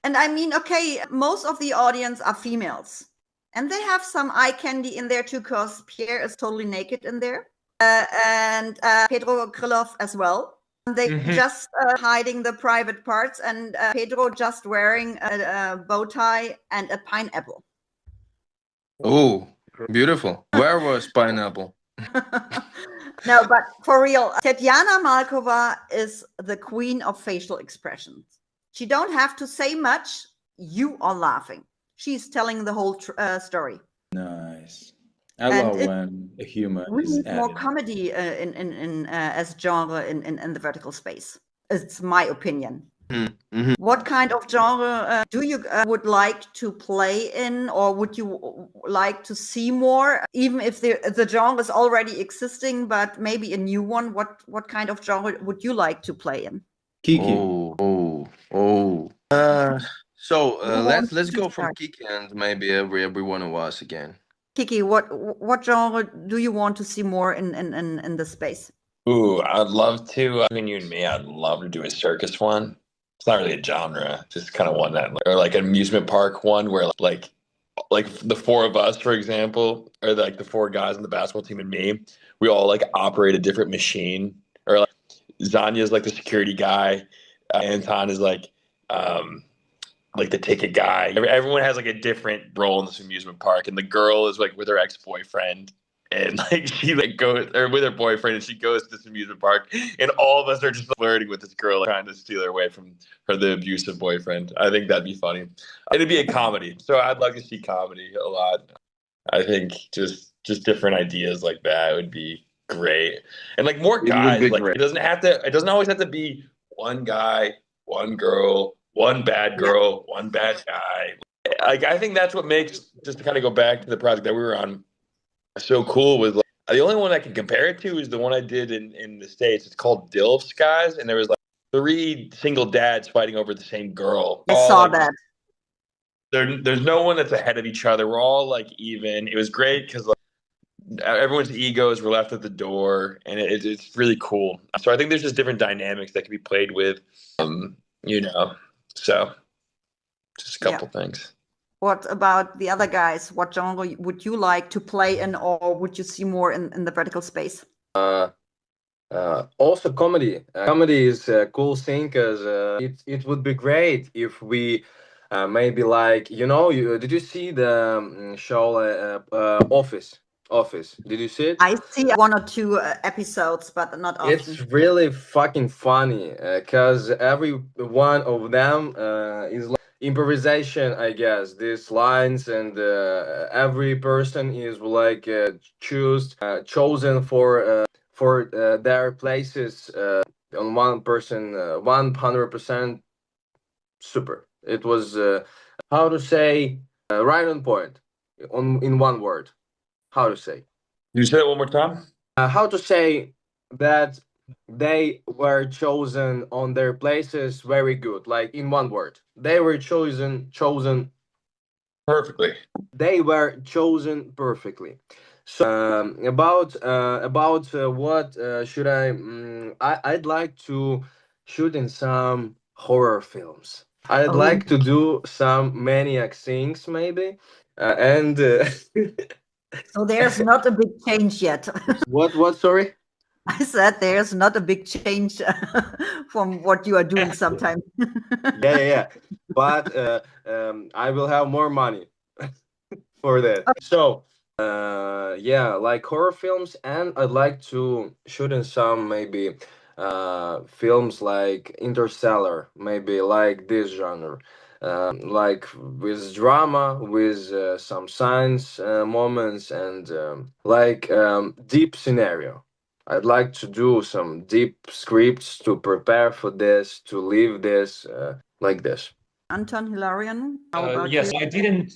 And I mean, okay, most of the audience are females. And they have some eye candy in there too, because Pierre is totally naked in there. And Pedro Krylov as well. They just hiding the private parts, and Pedro just wearing a bow tie and a pineapple. Oh, beautiful. Where was pineapple? No, but for real, Tatiana Malkova is the queen of facial expressions. She don't have to say much. You are laughing. She's telling the whole story. Nice. I love when a humor is added. More comedy in as genre in the vertical space. It's my opinion. What kind of genre do you would like to play in, or would you like to see more, even if the genre is already existing, but maybe a new one? What kind of genre would you like to play in? Kiki. So let's go from Kiki and maybe every one of us again. Kiki, what genre do you want to see more in this space? Ooh, I'd love to. Between you and me, I'd love to do a circus one. It's not really a genre, just kind of one that, or like an amusement park one where like the four of us, for example, or like the four guys on the basketball team and me, we all like operate a different machine. Or like Zanya's like the security guy, Anton is like the ticket guy. Everyone has like a different role in this amusement park, and the girl is like with her ex-boyfriend. And like she like goes, or with her boyfriend, and she goes to this amusement park, and all of us are just flirting with this girl, like, trying to steal her away from the abusive boyfriend. I think that'd be funny. It'd be a comedy, so I'd like to see comedy a lot. I think just different ideas like that would be great, and like more guys. Like great. It doesn't always have to be one guy, one girl, one bad girl, one bad guy. Like I think that's what makes, just to kind of go back to the project that we were on, so cool. With like, the only one I can compare it to is the one I did in the States. It's called Dilf's Guys, and there was like 3 single dads fighting over the same girl. I saw that. There's no one that's ahead of each other. We're all like even. It was great because like everyone's egos were left at the door, and it's really cool. So I think there's just different dynamics that can be played with, So just a couple things. What about the other guys? What genre would you like to play in, or would you see more in the vertical space? Also comedy. Comedy is a cool thing, because it would be great if we maybe like, did you see the show Office? Did you see it? I see 1 or 2 episodes, but not often. It's really fucking funny, because every one of them is like improvisation, I guess. These lines, and every person is like chosen for their places on one person, 100% super. It was how to say, right on point, in one word. How to say? You say it one more time? How to say that they were chosen on their places very good, like in one word. They were chosen perfectly. They were chosen perfectly. So about what should I'd like to shoot in some horror films. I'd like to do some maniac things maybe, and so there's not a big change yet. What sorry? I said there's not a big change from what you are doing sometimes. Yeah. But I will have more money for that. So like horror films, and I'd like to shoot in some maybe films like Interstellar, maybe like this genre. Like with drama, with some science moments, and deep scenario. I'd like to do some deep scripts to prepare for this, to live this, like this. Anton, Hilarion, how about yes, you? I didn't.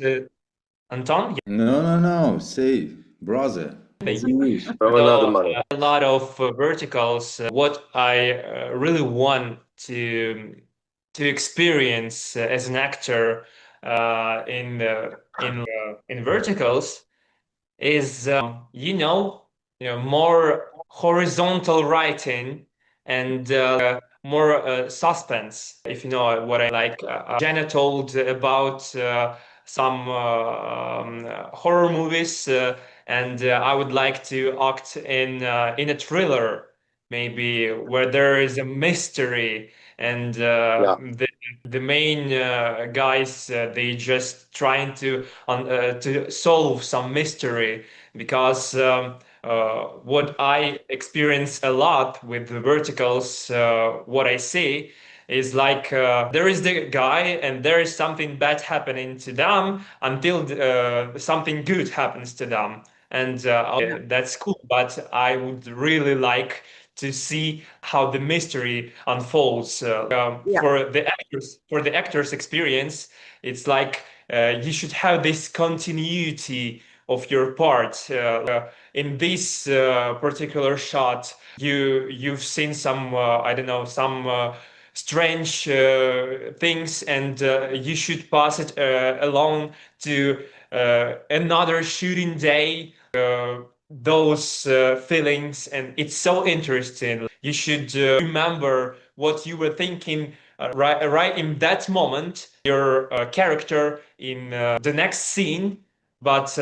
Anton? No. Say, brother. Thank you. A lot of verticals. What I really want to to experience as an actor in verticals is more horizontal writing and more suspense. If you know what I like, Jenna told about some horror movies, and I would like to act in a thriller, maybe where there is a mystery and the main guys they just trying to solve some mystery because what I experience a lot with the verticals, what I see is like there is the guy and there is something bad happening to them until something good happens to them, and that's cool. But I would really like to see how the mystery unfolds for the actors experience. It's like you should have this continuity of your part in this particular shot. You've seen some I don't know, some strange things, and you should pass it along to another shooting day, those feelings, and it's so interesting. You should remember what you were thinking right in that moment, your character in the next scene, but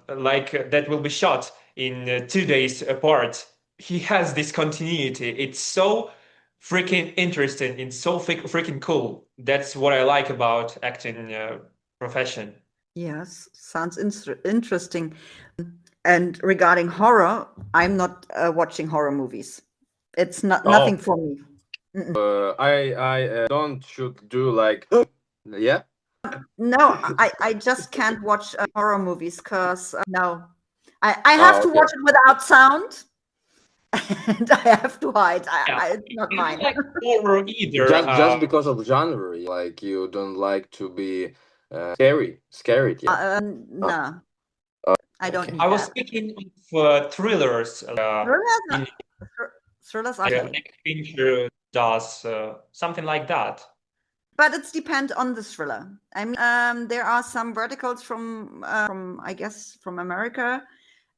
like that will be shot in 2 days apart. He has this continuity. It's so freaking interesting. It's so freaking cool. That's what I like about acting profession. Yes, sounds interesting. And regarding horror, I'm not watching horror movies. It's nothing for me. I don't should do like yeah. No, I just can't watch horror movies because no, I have to watch it without sound, and I have to hide. It's not mine. Like horror either. Just because of genre, like you don't like to be scared. Yeah. No, I don't. Need I was that. speaking of thrillers. Thrillers are like Fincher does something like that. But it depends on the thriller. I mean, there are some verticals from I guess from America.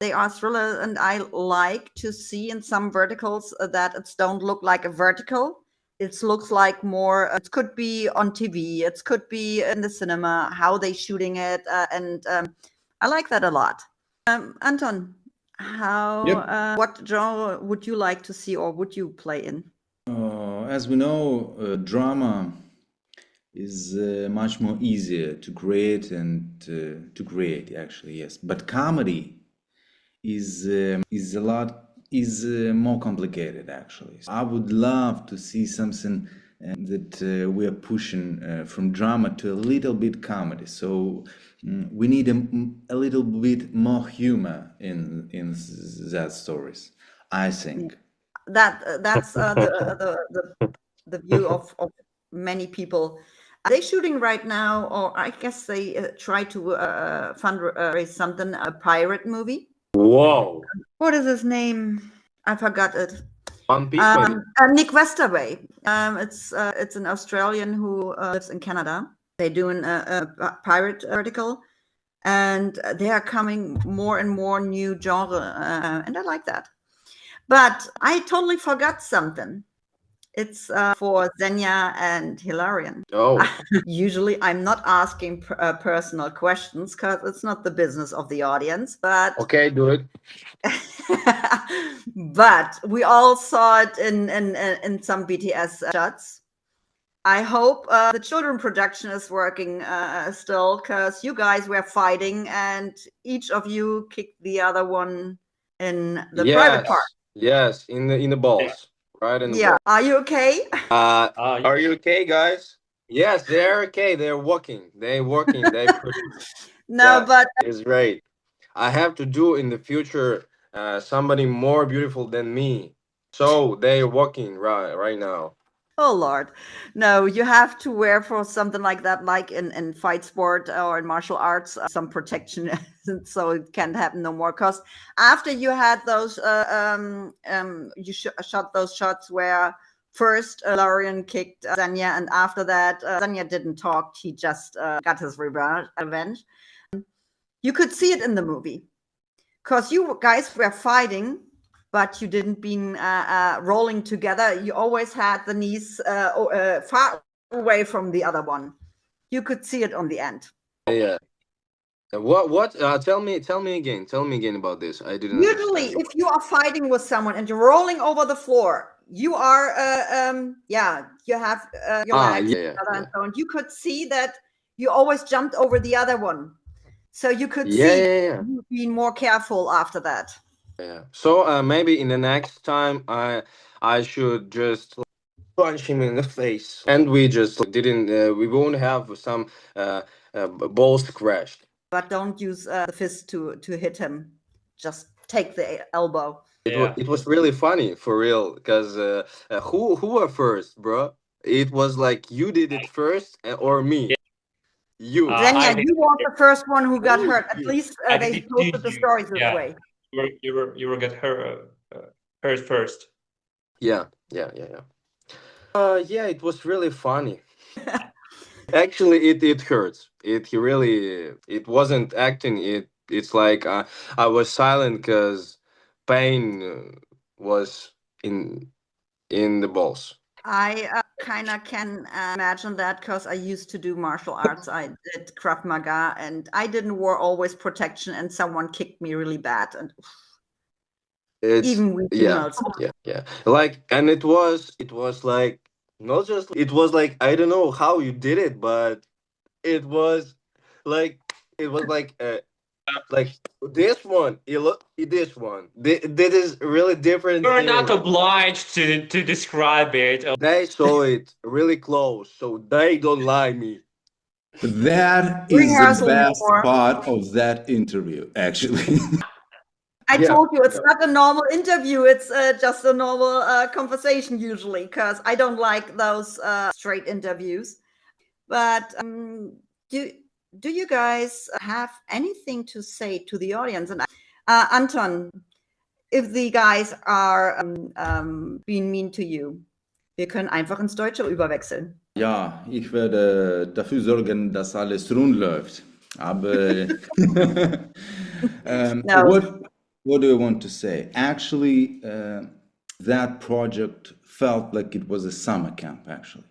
They are thrillers, and I like to see in some verticals that it don't look like a vertical. It looks like more. It could be on TV. It could be in the cinema. How they shooting it, and I like that a lot. Anton, what genre would you like to see, or would you play in? As we know, drama is much more easier to create and to create, actually, yes. But comedy is more complicated, actually. I would love to see something that we are pushing from drama to a little bit comedy. So we need a little bit more humor in that stories, I think. That's the view of many people. Are they shooting right now, or I guess they try to fundraise something, a pirate movie? Whoa! What is his name? I forgot it. One Piece, maybe? Nick Westerway. It's an Australian who lives in Canada. They're doing a pirate article, and they are coming more and more new genre, and I like that. But I totally forgot something. It's for Xenia and Hilarion. Oh. Usually I'm not asking personal questions because it's not the business of the audience, but... Okay, do it. But we all saw it in some BTS shots. I hope the children production is working still, because you guys were fighting and each of you kicked the other one in the private part. Yes, in the balls. Right in the balls. Are you okay? Are you okay, guys? Yes, they're okay. They're working. They're working. They produce. No, but it's great. I have to do in the future somebody more beautiful than me. So they're working right now. Oh Lord, no! You have to wear for something like that, like in fight sport or in martial arts, some protection, so it can't happen no more. Because after you had those, you shot those shots where First, Hilarion kicked Xenia, and after that, Xenia didn't talk. He just got his revenge. You could see it in the movie because you guys were fighting, but you didn't been rolling together. You always had the knees far away from the other one. You could see it on the end. Yeah. What? Tell me again. Tell me again about this. I didn't. Usually, if you are fighting with someone and you're rolling over the floor, you are, you have your legs together and so on. You could see that you always jumped over the other one, so you could see you being more careful after that. Yeah. So maybe in the next time, I should just punch him in the face, and we just didn't. We won't have some balls crashed. But don't use the fist to hit him. Just take the elbow. It was really funny for real, because who were first, bro? It was like you did it first or me. You. Xenia, you were the first one who got hurt. At least they posted the stories this way. You were get hurt first. Yeah. It was really funny. Actually, it hurts. It wasn't acting. It's like I was silent because pain was in the balls. I kind of can imagine that because I used to do martial arts. I did Krav Maga, and I didn't wear always protection, and someone kicked me really bad. And even with females. Yeah. Like, and it was like not just. It was like I don't know how you did it, but it was like like this one. This one. This is really different. You're not obliged to describe it. They saw it really close, so they don't like me. That is the best part of that interview, actually. I told you it's not a normal interview. It's just a normal conversation usually, because I don't like those straight interviews. But do you guys have anything to say to the audience? And Anton, if the guys are being mean to you, wir können einfach ins Deutsche überwechseln. Ja, ich werde dafür sorgen, dass alles rund läuft. Aber what do I want to say? Actually, that project felt like it was a summer camp, actually.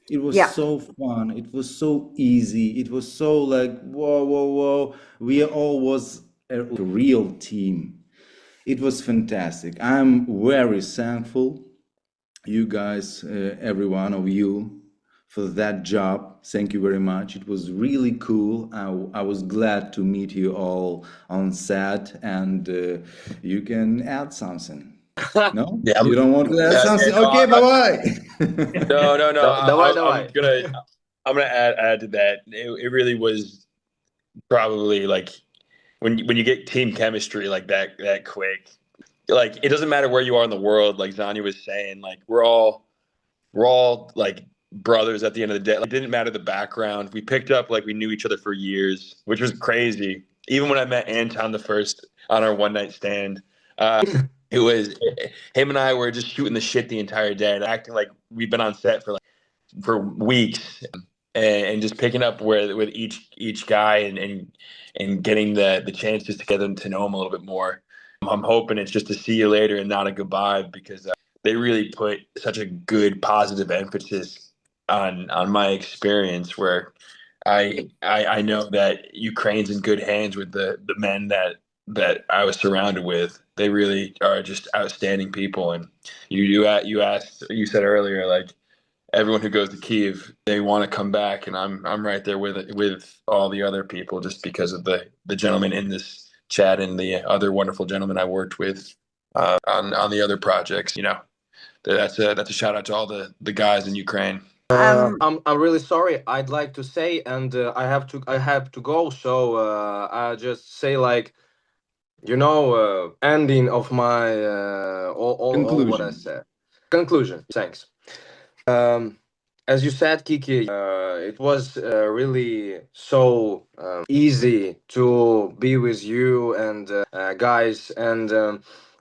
It was so fun. It was so easy. It was so like, whoa. We all was a real team. It was fantastic. I'm very thankful, you guys, every one of you, for that job. Thank you very much. It was really cool. I was glad to meet you all on set, and you can add something. No? Yeah, you don't want to add something? Okay, bye-bye. No. I'm gonna add to that. It really was probably like when you get team chemistry like that quick. Like, it doesn't matter where you are in the world. Like Xenia was saying, like we're all like brothers at the end of the day. Like, it didn't matter the background. We picked up like we knew each other for years, which was crazy. Even when I met Anton the first on our one night stand, it was him and I were just shooting the shit the entire day and acting like we've been on set for weeks, and just picking up with each guy and getting the chance just to get them to know him a little bit more. I'm hoping it's just a see you later and not a goodbye, because they really put such a good positive emphasis on my experience, where I know that Ukraine's in good hands with the men that I was surrounded with. They really are just outstanding people. And you said earlier, like, everyone who goes to Kyiv, they want to come back, and I'm right there with all the other people, just because of the gentleman in this chat and the other wonderful gentlemen I worked with on the other projects. You know, that's a shout out to all the guys in Ukraine. I'm really sorry. I'd like to say, and I have to go. So I just say, like, ending of my all what I said. Conclusion. Thanks. As you said, Kiki, it was really so easy to be with you and guys, and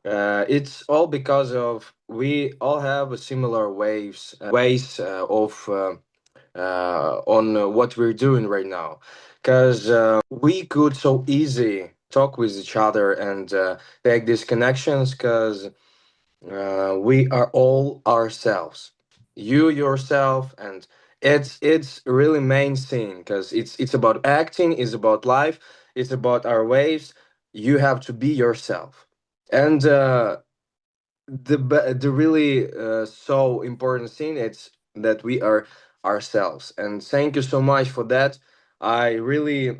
It's all because of we all have a similar ways of on what we're doing right now, because we could so easy talk with each other and take these connections, because we are all ourselves, you yourself, and it's really main thing, because it's about acting, it's about life, it's about our ways. You have to be yourself, and the really so important thing, it's that we are ourselves. And thank you so much for that. I really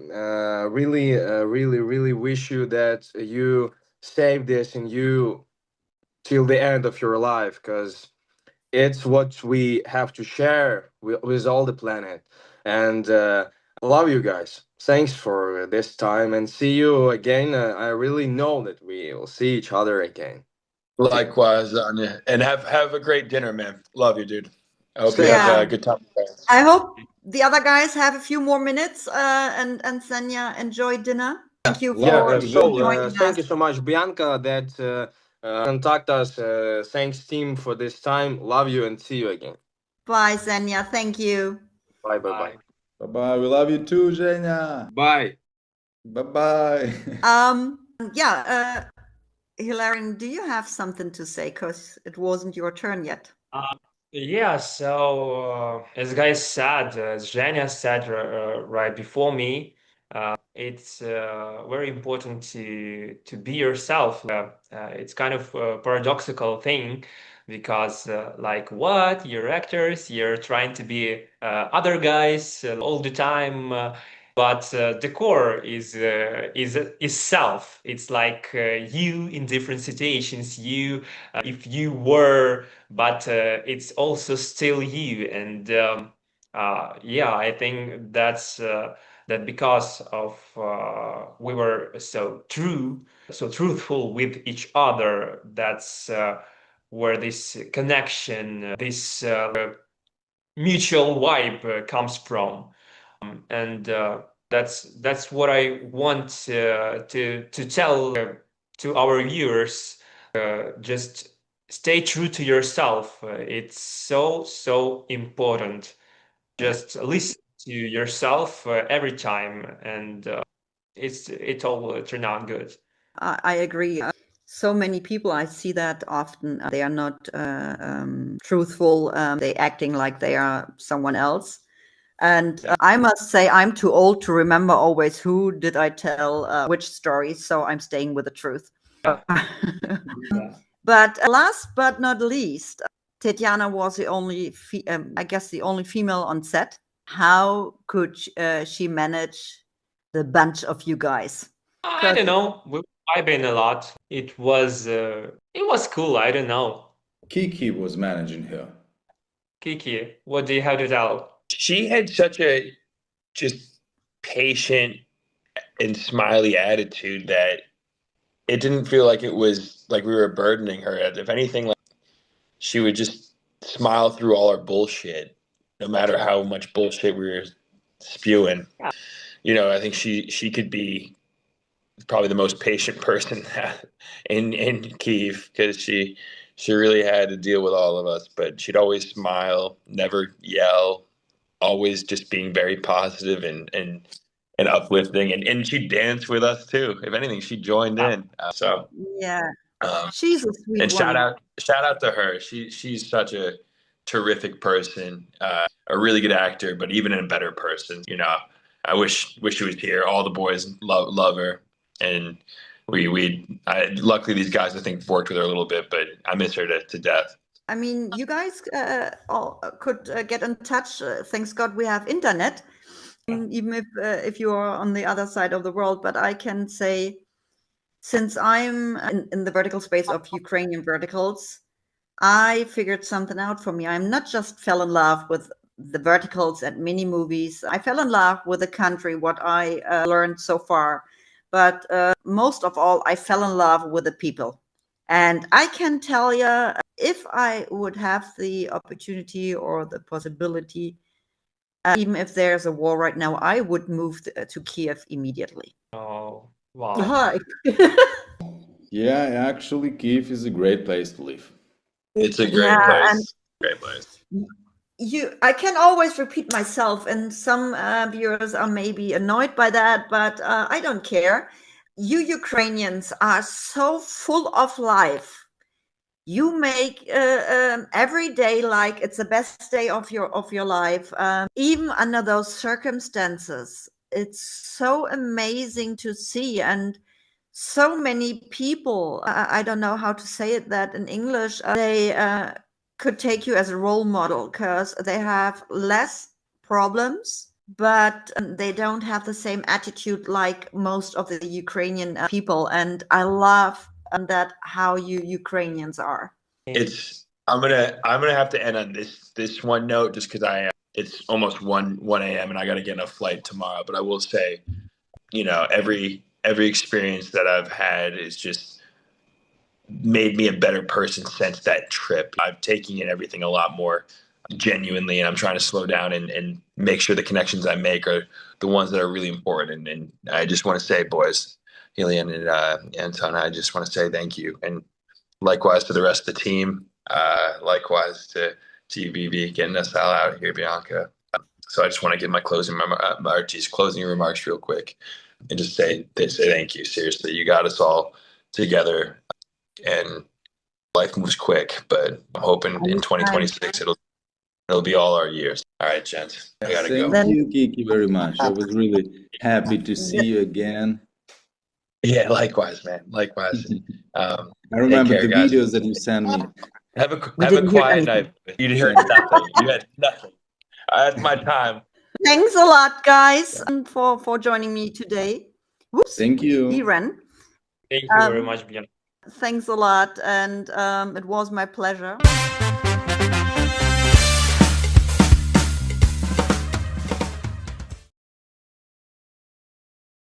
wish you that you save this and you till the end of your life, because it's what we have to share with all the planet. And I love you guys. Thanks for this time, and see you again. I really know that we will see each other again. Likewise, Anya. And have a great dinner, man. Love you, dude. I hope you Yeah. have a good time. I hope the other guys have a few more minutes and Senya enjoy dinner. Thank you for joining thank us. you so much, Bianca, that contact us. Thanks, team, for this time. Love you and see you again. Bye, Senya. Thank you. Bye, bye, bye. Bye bye. We love you too, Zhenya. Bye. Bye bye. Yeah, Hilarion, do you have something to say? Because it wasn't your turn yet. Yeah, so as guys said, as Zhenya said right before me, it's very important to be yourself. It's kind of a paradoxical thing, because like what, you're actors, you're trying to be other guys all the time, but the core is self. It's like you in different situations, you if you were, but it's also still you. And yeah, I think that's that because of we were so truthful with each other. That's where this connection, this mutual vibe comes from. And that's what I want to tell to our viewers. Just stay true to yourself. It's so important. Just listen to yourself every time, and it all will turn out good. I agree. So many people, I see that often. They are not truthful. They acting like they are someone else. And I must say, I'm too old to remember always who did I tell which story. So I'm staying with the truth. Yeah. But last but not least, Tatiana was the only, I guess, the only female on set. How could she manage the bunch of you guys? I don't know. We were vibing a lot. It was cool. I don't know. Kiki was managing her. Kiki, what do you have to tell? She had such a just patient and smiley attitude that it didn't feel like it was like we were burdening her. If anything, like she would just smile through all our bullshit, no matter how much bullshit we were spewing. You know, I think she could be probably the most patient person in Kiev, because she really had to deal with all of us. But she'd always smile, never yell, always just being very positive and uplifting, and she danced with us too. If anything, she joined in. So yeah, she's a sweet and one. shout out to her. She's such a terrific person, a really good actor, but even a better person. You know, I wish she was here. All the boys love her, and luckily these guys I think worked with her a little bit, but I miss her to death. I mean, you guys all could get in touch. Thanks God we have internet, even if you are on the other side of the world. But I can say, since I'm in the vertical space of Ukrainian verticals, I figured something out for me. I'm not just fell in love with the verticals and mini movies. I fell in love with the country, what I learned so far. But most of all, I fell in love with the people. And I can tell you, if I would have the opportunity or the possibility, even if there's a war right now, I would move to Kiev immediately. Oh, wow. Yeah, actually, Kiev is a great place to live. It's a great place. Great place. I can always repeat myself, and some viewers are maybe annoyed by that, but I don't care. You Ukrainians are so full of life. You make every day like it's the best day of your life, even under those circumstances. It's so amazing to see, and so many people. I don't know how to say it that in English. They could take you as a role model because they have less problems, but they don't have the same attitude like most of the Ukrainian people. And I love that how you Ukrainians are. I'm gonna have to end on this one note just because it's almost 1 a.m. and I got to get on a flight tomorrow. But I will say, every experience that I've had is just made me a better person since that trip. I've taken in everything a lot more genuinely, and I'm trying to slow down and make sure the connections I make are the ones that are really important. And I just want to say, boys, Hilarion and Anton, I just want to say thank you. And likewise to the rest of the team. Likewise to you, BB, getting us all out here, Bianca. So I just want to give my closing remarks real quick and just say thank you. Seriously, you got us all together, and life moves quick, but I'm hoping in 2026 it'll be all our years. All right, gents, I gotta go. Thank you, Kiki, very much. I was really happy to see you again. Yeah, likewise, man. Likewise. I remember the videos that you sent me. Have a quiet night. You heard nothing. You had nothing. That's my time. Thanks a lot, guys, for joining me today. Whoops. Thank you. He ran. Thank you very much, Bianca. Thanks a lot, and it was my pleasure.